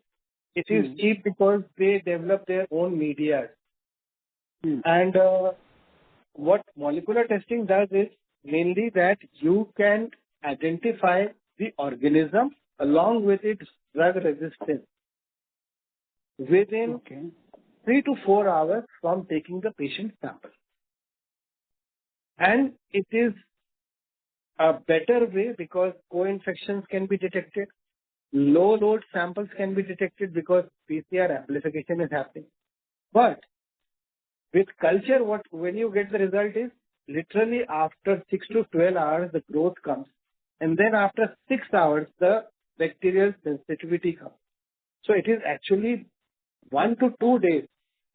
it is cheap because they develop their own media. And what molecular testing does is mainly that you can identify the organism along with its drug resistance within 3 to 4 hours from taking the patient sample. And it is a better way because co-infections can be detected, low load samples can be detected because PCR amplification is happening. But with culture, when you get the result is literally after 6 to 12 hours the growth comes, and then after 6 hours the bacterial sensitivity comes. So it is actually 1 to 2 days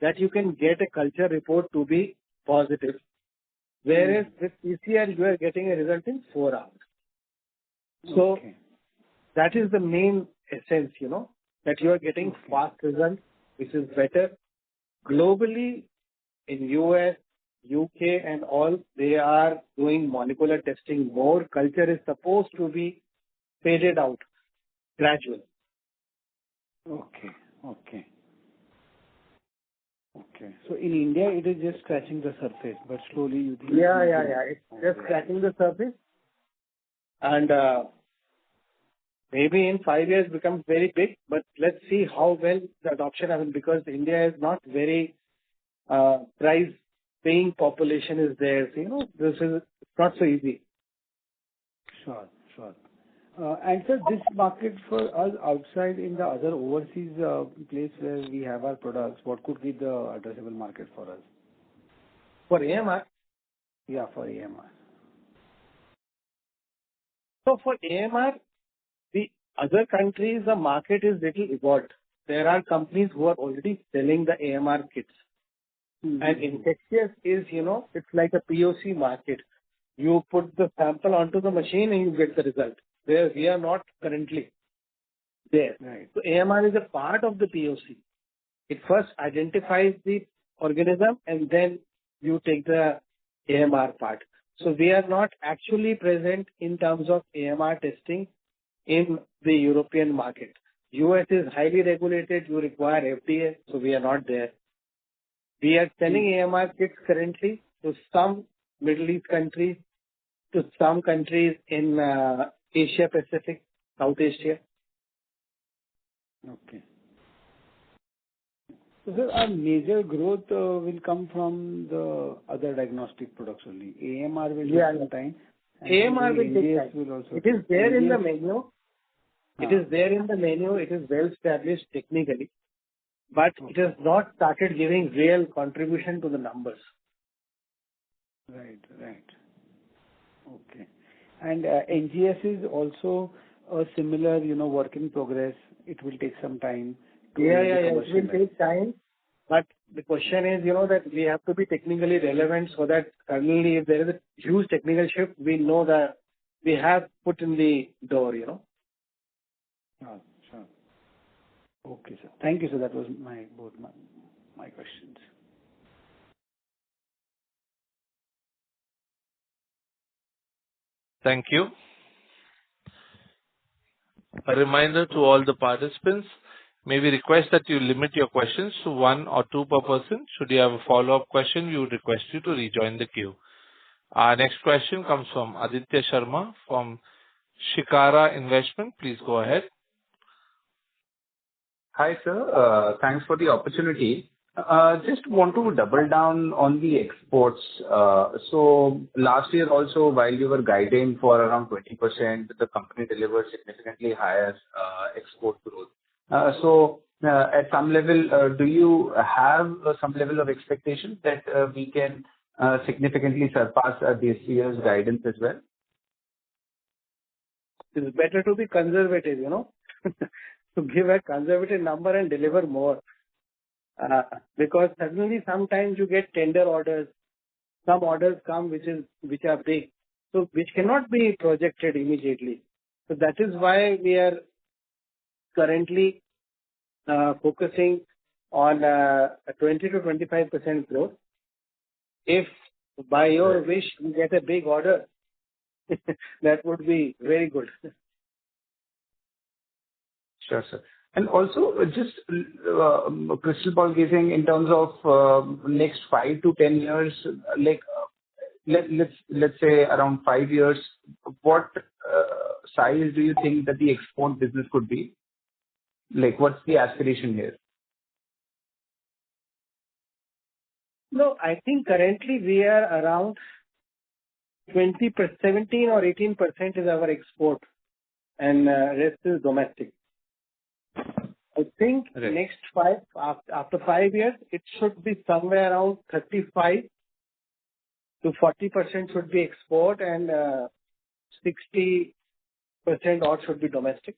that you can get a culture report to be positive, whereas with PCR you are getting a result in 4 hours. So that is the main essence, that you are getting fast results, which is better. Globally, in US, UK and all, they are doing molecular testing more. Culture is supposed to be faded out. gradual. Okay. So in India, it is just scratching the surface, but slowly you think... Yeah. It's just scratching the surface. And maybe in 5 years becomes very big, but let's see how well the adoption happens, because India is not very price-paying population is there. So, this is not so easy. Sure. And sir, this market for us outside in the other overseas place where we have our products, what could be the addressable market for us? For AMR? Yeah, for AMR. So for AMR, the other countries, the market is little evolved. There are companies who are already selling the AMR kits. And infectious is, it's like a POC market. You put the sample onto the machine and you get the result. Where we are not currently there. Right. So AMR is a part of the POC. It first identifies the organism and then you take the AMR part. So we are not actually present in terms of AMR testing in the European market. US is highly regulated. You require FDA, so we are not there. We are selling AMR kits currently to some Middle East countries, to some countries in Asia Pacific, South Asia. Okay. So sir, our major growth will come from the other diagnostic products only. AMR will take some time. AMR will take time. It is there in the menu. It is there in the menu. It is well established technically. But it has not started giving real contribution to the numbers. Right. Okay. And NGS is also a similar, work in progress. It will take some time. It will take time. But the question is, that we have to be technically relevant so that suddenly if there is a huge technical shift, we know that we have put in the door, Sure. Okay, sir. Thank you, sir. That was both my questions. Thank you. A reminder to all the participants, may we request that you limit your questions to 1 or 2 per person. Should you have a follow-up question, we would request you to rejoin the queue. Our next question comes from Aditya Sharma from Shikara Investment. Please go ahead. Hi, sir. Thanks for the opportunity. Just want to double down on the exports. So last year also, while you were guiding for around 20%, the company delivered significantly higher export growth. So at some level, do you have some level of expectation that we can significantly surpass this year's guidance as well? It's better to be conservative, to give a conservative number and deliver more. Because suddenly sometimes you get tender orders, some orders come which are big, so which cannot be projected immediately. So that is why we are currently focusing on a 20 to 25% growth. If by your wish we get a big order, that would be very good. Sure, sir. And also, just crystal ball gazing in terms of next 5 to 10 years, like let's say around 5 years, what size do you think that the export business could be? Like, what's the aspiration here? No, I think currently we are around 17 or 18% is our export, and rest is domestic. I think next after 5 years, it should be somewhere around 35 to 40% should be export, and 60% odd should be domestic.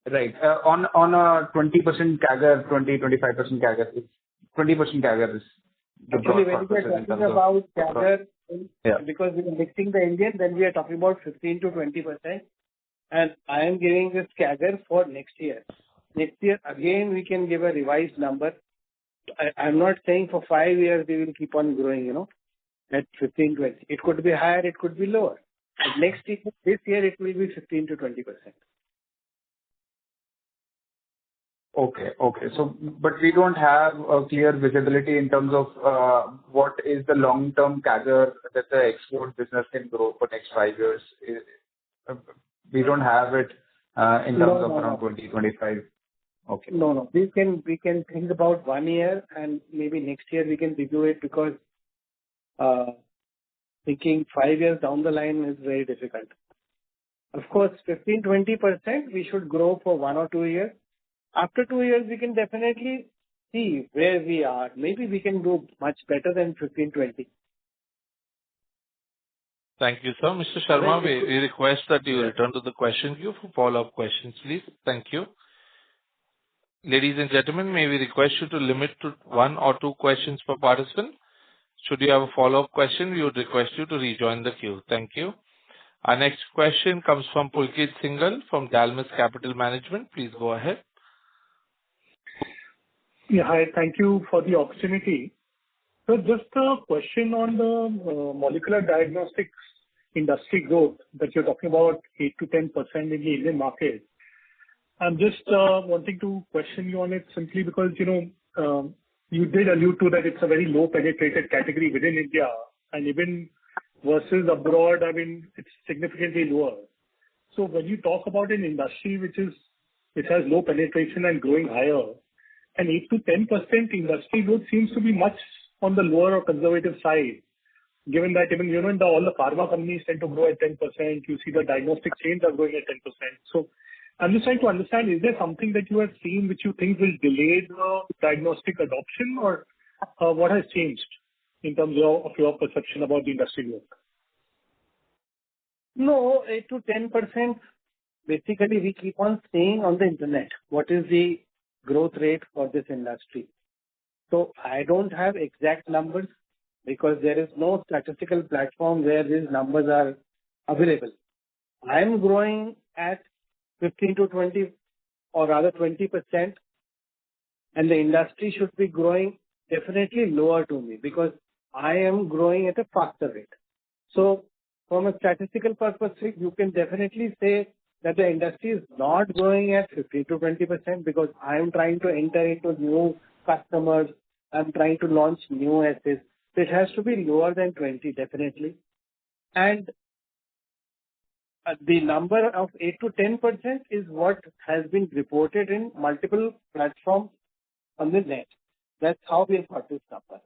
Right. On a 20% CAGR, 20-25% CAGR, 20% CAGR is the Actually, broad when we are talking about CAGR, because we are mixing the Indian, then we are talking about 15 to 20%. And I am giving this CAGR for next year. Next year, again, we can give a revised number. I'm not saying for 5 years we will keep on growing, at 15, 20. It could be higher, it could be lower. Next year, this year it will be 15 to 20%. Okay. But we don't have a clear visibility in terms of what is the long-term CAGR that the export business can grow for next 5 years. We don't have it in terms of around 2025. Okay. No. We can think about 1 year, and maybe next year we can review it, because thinking 5 years down the line is very difficult. Of course, 15-20% we should grow for 1 or 2 years. After 2 years, we can definitely see where we are. Maybe we can do much better than 15-20. Thank you, sir. Mr. Sharma, we request that you return to the question queue for follow-up questions, please. Thank you. Ladies and gentlemen, may we request you to limit to 1 or 2 questions per participant. Should you have a follow-up question, we would request you to rejoin the queue. Thank you. Our next question comes from Pulkit Singhal from Dalmus Capital Management. Please go ahead. Yeah, hi. Thank you for the opportunity. So just a question on the molecular diagnostics industry growth that you're talking about, 8 to 10% in the Indian market. I'm just wanting to question you on it simply because, you did allude to that it's a very low penetrated category within India, and even versus abroad, it's significantly lower. So when you talk about an industry which has low penetration and growing higher, and 8 to 10% industry growth seems to be much on the lower or conservative side, given that even, all the pharma companies tend to grow at 10%, you see the diagnostic chains are growing at 10%. So I'm just trying to understand, is there something that you have seen which you think will delay the diagnostic adoption, or what has changed in terms of your perception about the industry growth? No, 8 to 10%, basically we keep on saying on the internet, what is the growth rate for this industry. So I don't have exact numbers because there is no statistical platform where these numbers are available. I am growing at 15 to 20 or rather 20%, and the industry should be growing definitely lower to me because I am growing at a faster rate. So from a statistical perspective, you can definitely say that the industry is not growing at 15 to 20% because I am trying to enter into new customers. I'm trying to launch new assays. So it has to be lower than 20, definitely. And the number of 8 to 10% is what has been reported in multiple platforms on the net. That's how we have got this number.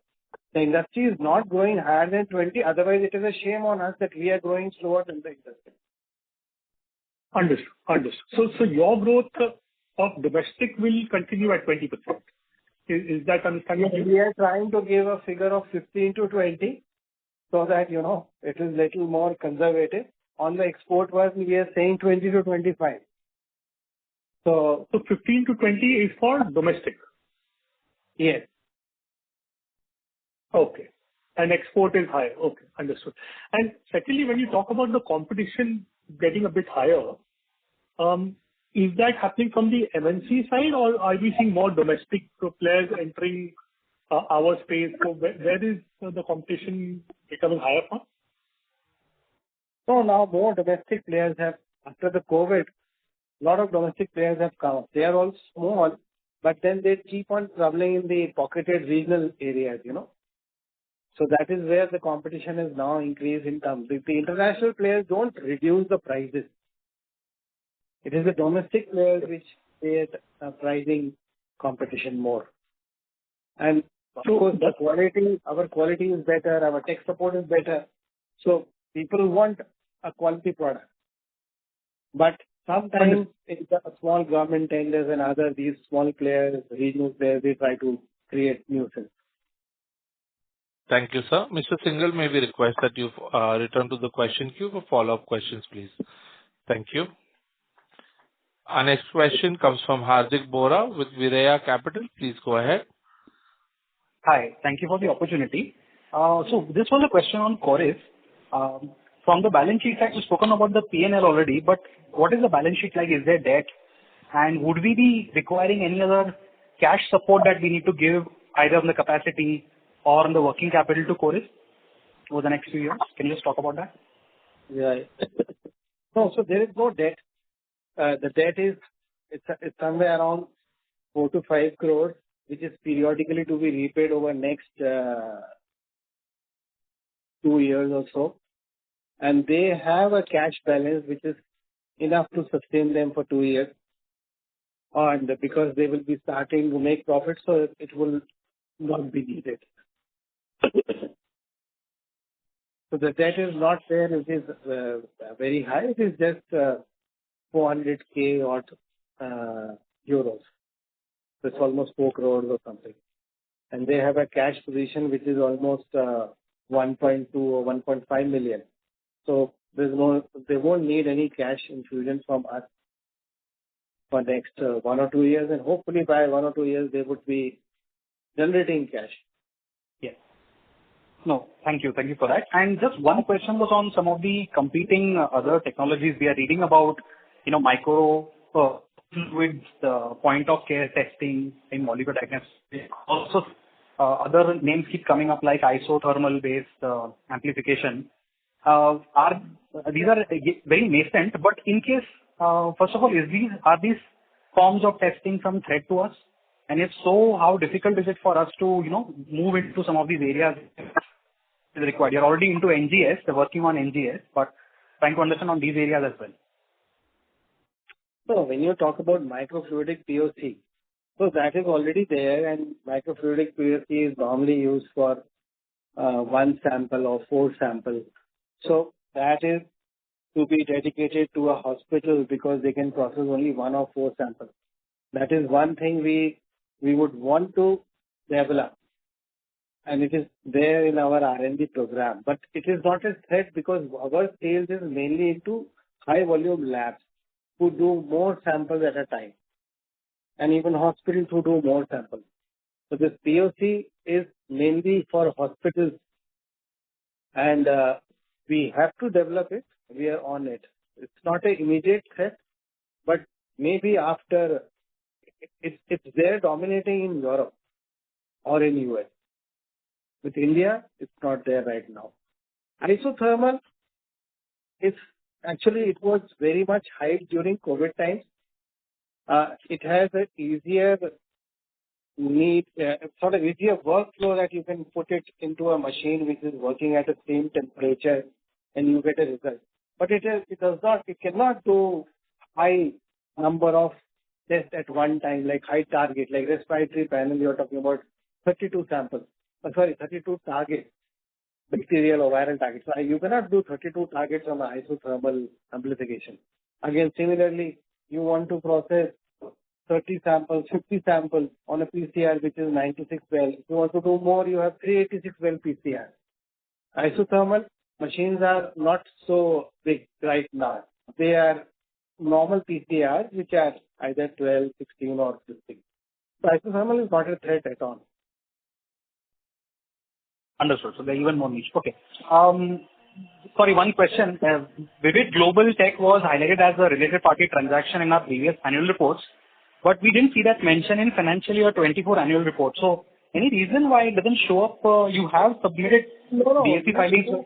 The industry is not growing higher than 20. Otherwise, it is a shame on us that we are growing slower than the industry. Understood. So your growth of domestic will continue at 20%. Is that understanding? We are trying to give a figure of 15 to 20 so that, it is little more conservative. On the export world, we are saying 20 to 25. So 15 to 20 is for domestic? Yes. Okay. And export is higher. Okay, understood. And secondly, when you talk about the competition getting a bit higher, is that happening from the MNC side, or are we seeing more domestic players entering our space? So where is the competition becoming higher from? So now more domestic players have, after the COVID, a lot of domestic players have come up. They are all small, but then they keep on traveling in the pocketed regional areas, So that is where the competition is now increased in terms. The international players don't reduce the prices. It is the domestic players which create a pricing competition more. And of course, our quality is better, our tech support is better. So people want a quality product. But sometimes in the small government tenders and other, these small players, regional players, they try to create nuisance. Thank you, sir. Mr. Singhal, may we request that you return to the question queue for follow-up questions, please. Thank you. Our next question comes from Hardik Bora with Viraya Capital. Please go ahead. Hi. Thank you for the opportunity. So this was a question on Chorus. From the balance sheet side, we've spoken about the P&L already, but what is the balance sheet like? Is there debt? And would we be requiring any other cash support that we need to give either on the capacity or on the working capital to Chorus over the next few years? Can you just talk about that? Yeah. No, so there is no debt. The debt is it's somewhere around 4 to 5 crores, which is periodically to be repaid over next 2 years or so. And they have a cash balance which is enough to sustain them for 2 years. And because they will be starting to make profit, so it will not be needed. So the debt is not there. It is very high. It is just 400K or euros. It's almost 4 crores or something. And they have a cash position which is almost 1.2 or 1.5 million. So they won't need any cash infusion from us for next 1 or 2 years, and hopefully by 1 or 2 years they would be generating cash. Yes. No, thank you. Thank you for that. And just one question was on some of the competing other technologies we are reading about, micro fluids, point of care testing in molecular diagnostics. Also, other names keep coming up like isothermal based amplification. These are very nascent, but in case, first of all, are these forms of testing some threat to us? And if so, how difficult is it for us to, move into some of these areas is required? You're already into NGS, they're working on NGS, but trying to understand on these areas as well. So when you talk about microfluidic POC, so that is already there, and microfluidic POC is normally used for 1 sample or 4 samples. So that is to be dedicated to a hospital because they can process only 1 or 4 samples. That is one thing we would want to develop, and it is there in our R&D program. But it is not a threat because our sales is mainly into high volume labs who do more samples at a time, and even hospitals who do more samples. So this POC is mainly for hospitals, and we have to develop it. We are on it. It's not an immediate threat, but maybe after it's there dominating in Europe or in US. With India, it's not there right now. Isothermal is actually, it was very much hyped during COVID times. It has an easier easier workflow that you can put it into a machine which is working at the same temperature and you get a result. But it cannot do high number of tests at one time, like high target, like respiratory panel, you're talking about 32 samples. 32 targets, bacterial or viral targets. So you cannot do 32 targets on the isothermal amplification. Again, similarly, you want to process 30 samples, 50 samples on a PCR which is 96 well. If you want to do more, you have 386 well PCR. Isothermal machines are not so big right now. They are normal PCRs which are either 12, 16 or 15. So isothermal is not a threat at all. Understood. So they're even more niche. Okay. Sorry, one question. Vivid Global Tech was highlighted as a related party transaction in our previous annual reports, but we didn't see that mention in financial year 24 annual report. So any reason why it doesn't show up? You have submitted BSc filings.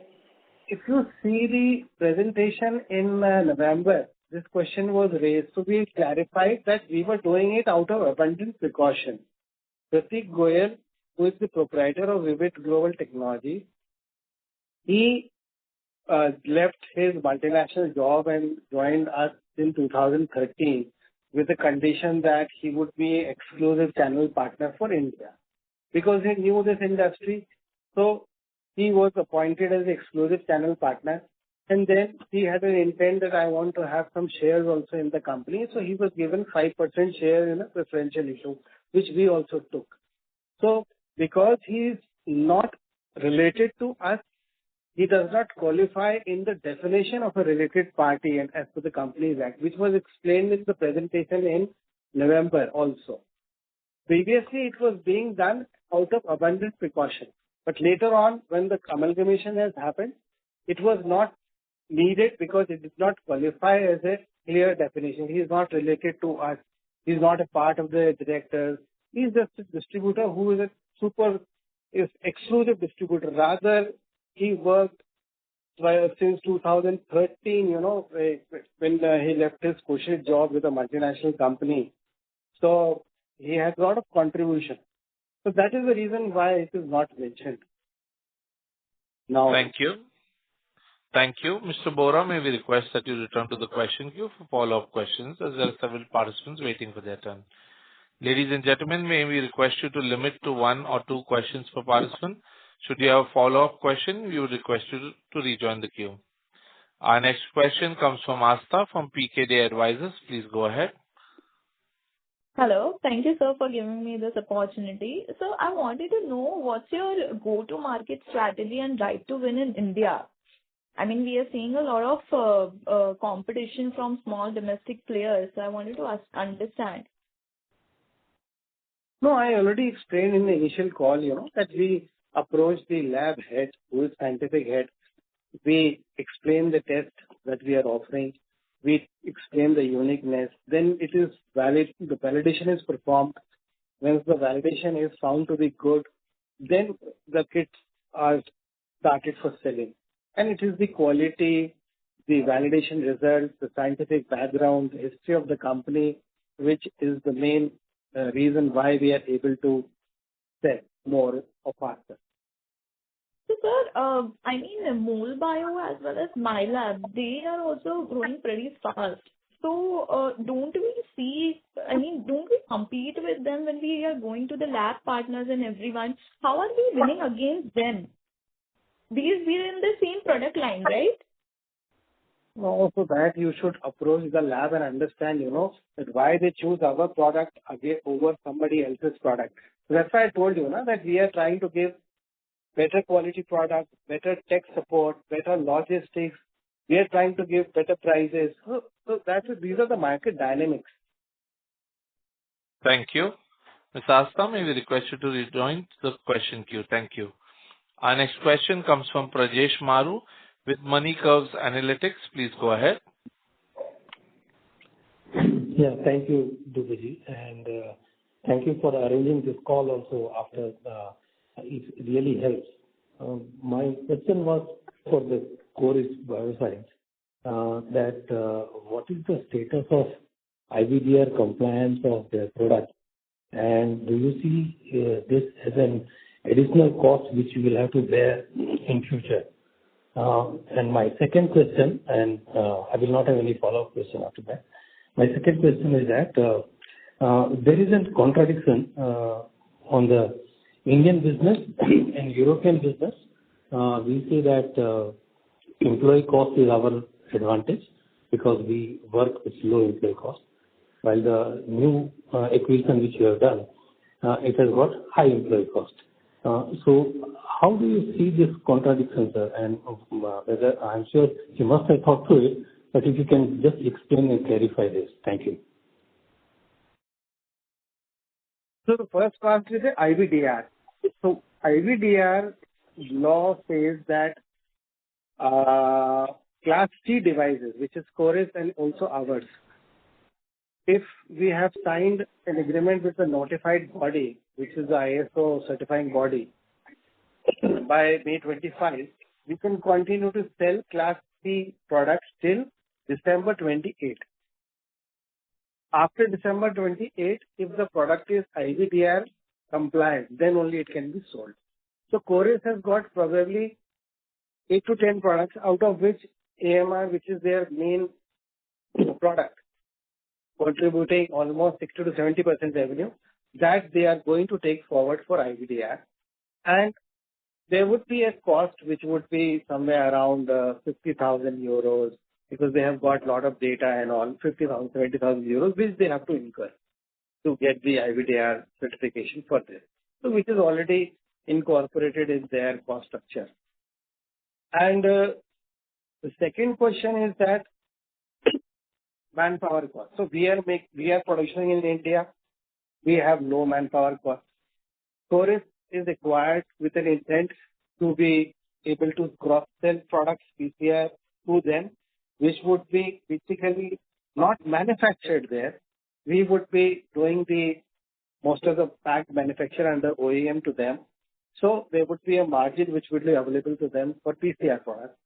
If you see the presentation in November, this question was raised. So we clarified that we were doing it out of abundant precaution. Pratik Goyal, who is the proprietor of Vivid Global Technology, he left his multinational job and joined us in 2013 with the condition that he would be exclusive channel partner for India. Because he knew this industry, so he was appointed as the exclusive channel partner. And then he had an intent that I want to have some shares also in the company. So he was given 5% share in a preferential issue, which we also took. So because he is not related to us, he does not qualify in the definition of a related party and as per the Companies Act, which was explained in the presentation in November also. Previously, it was being done out of abundant precaution. But later on, when the amalgamation has happened, it was not needed because it did not qualify as a clear definition. He is not related to us. He is not a part of the directors. He is just a distributor who is exclusive distributor. Rather, he worked since 2013, when he left his cushy job with a multinational company. So he has a lot of contribution. So that is the reason why it is not mentioned. Now, Thank you. Thank you. Mr. Bora, may we request that you return to the question queue for follow-up questions, as there are several participants waiting for their turn. Ladies and gentlemen, may we request you to limit to 1 or 2 questions per participant. Should you have a follow-up question, we would request you to rejoin the queue. Our next question comes from Asta from PKD Advisors. Please go ahead. Hello. Thank you, sir, for giving me this opportunity. So I wanted to know what's your go-to-market strategy and right to win in India? I mean, we are seeing a lot of competition from small domestic players. So I wanted to understand. no, I already explained in the initial call, that we approach the lab head, who is scientific head. We explain the test that we are offering. We explain the uniqueness. Then it is valid. The validation is performed. Once the validation is found to be good, then the kits are started for selling. And it is the quality, the validation results, the scientific background, the history of the company, which is the main reason why we are able to sell more or faster. So, sir, I mean, BlackBio as well as MyLab, they are also growing pretty fast. So, don't we compete with them when we are going to the lab partners and everyone? How are we winning against them? Because we are in the same product line, right? No, so that you should approach the lab and understand, that why they choose our product again over somebody else's product. So that's why I told you, that we are trying to give better quality product, better tech support, better logistics. We are trying to give better prices. So these are the market dynamics. Thank you. Ms. Asta, may we request you to rejoin the question queue. Thank you. Our next question comes from Prajesh Maru with Money Curves Analytics. Please go ahead. Yeah, thank you, Dubhaji, and thank you for arranging this call also after it really helps. My question was for the Chorus Bioscience, that what is the status of IVDR compliance of their product, and do you see this as an additional cost which you will have to bear in future? And my second question, and I will not have any follow-up question after that. My second question is that there is a contradiction on the Indian business and European business. We say that employee cost is our advantage because we work with low employee cost, while the new acquisition which you have done, it has got high employee cost. So how do you see this contradiction, sir? And whether I'm sure you must have thought through it, but if you can just explain and clarify this. Thank you. So the first part is the IVDR. So IVDR law says that class C devices, which is Chorus and also ours, if we have signed an agreement with the notified body, which is the ISO certifying body, by May 25, we can continue to sell class C products till December 28. After December 28, if the product is IVDR compliant, then only it can be sold. So Chorus has got probably 8 to 10 products, out of which AMR, which is their main product, contributing almost 60 to 70% revenue, that they are going to take forward for IVDR. And there would be a cost which would be somewhere around 50,000 euros, because they have got a lot of data and all, 50,000, 70,000 euros, which they have to incur to get the IVDR certification for this. So which is already incorporated in their cost structure. And the second question is that manpower cost. So we are producing in India. We have low manpower cost. Chorus is acquired with an intent to be able to cross-sell products PCR to them, which would be basically not manufactured there. We would be doing most of the packed manufacture under OEM to them. So there would be a margin which would be available to them for PCR products.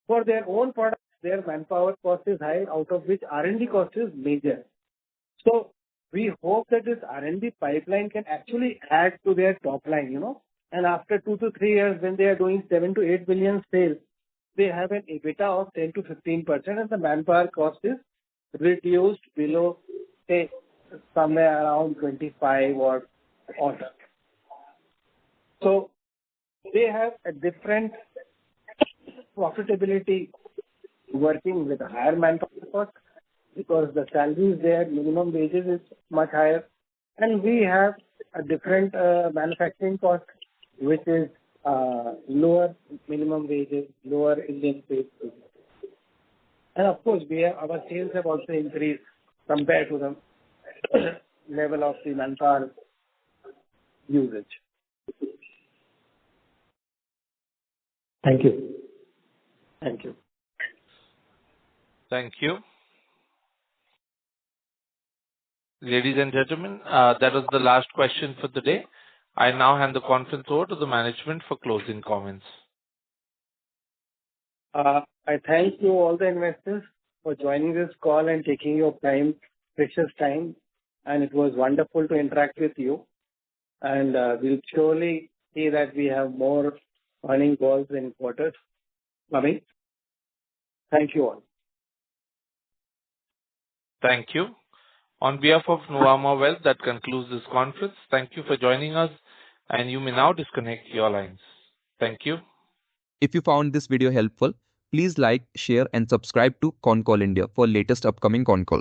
For their own products, their manpower cost is high, out of which R&D cost is major. So we hope that this R&D pipeline can actually add to their top line, and after 2 to 3 years, when they are doing 7 to 8 billion sales, they have an EBITDA of 10 to 15%, and the manpower cost is reduced below, say, somewhere around 25 or order. So they have a different profitability working with a higher manpower cost because the salaries there, minimum wages is much higher, and we have a different manufacturing cost, which is lower minimum wages, lower Indian sales. And of course, our sales have also increased compared to the level of the manpower usage. Thank you. Thank you. Thank you. Ladies and gentlemen, that was the last question for the day. I now hand the conference over to the management for closing comments. I thank you all the investors for joining this call and taking your time, precious time, and it was wonderful to interact with you. And we'll surely see that we have more earning calls in quarters coming. Thank you all. Thank you. On behalf of Nuvama Wealth, that concludes this conference. Thank you for joining us, and you may now disconnect your lines. Thank you. If you found this video helpful, please like, share, and subscribe to Concall India for latest upcoming Concall.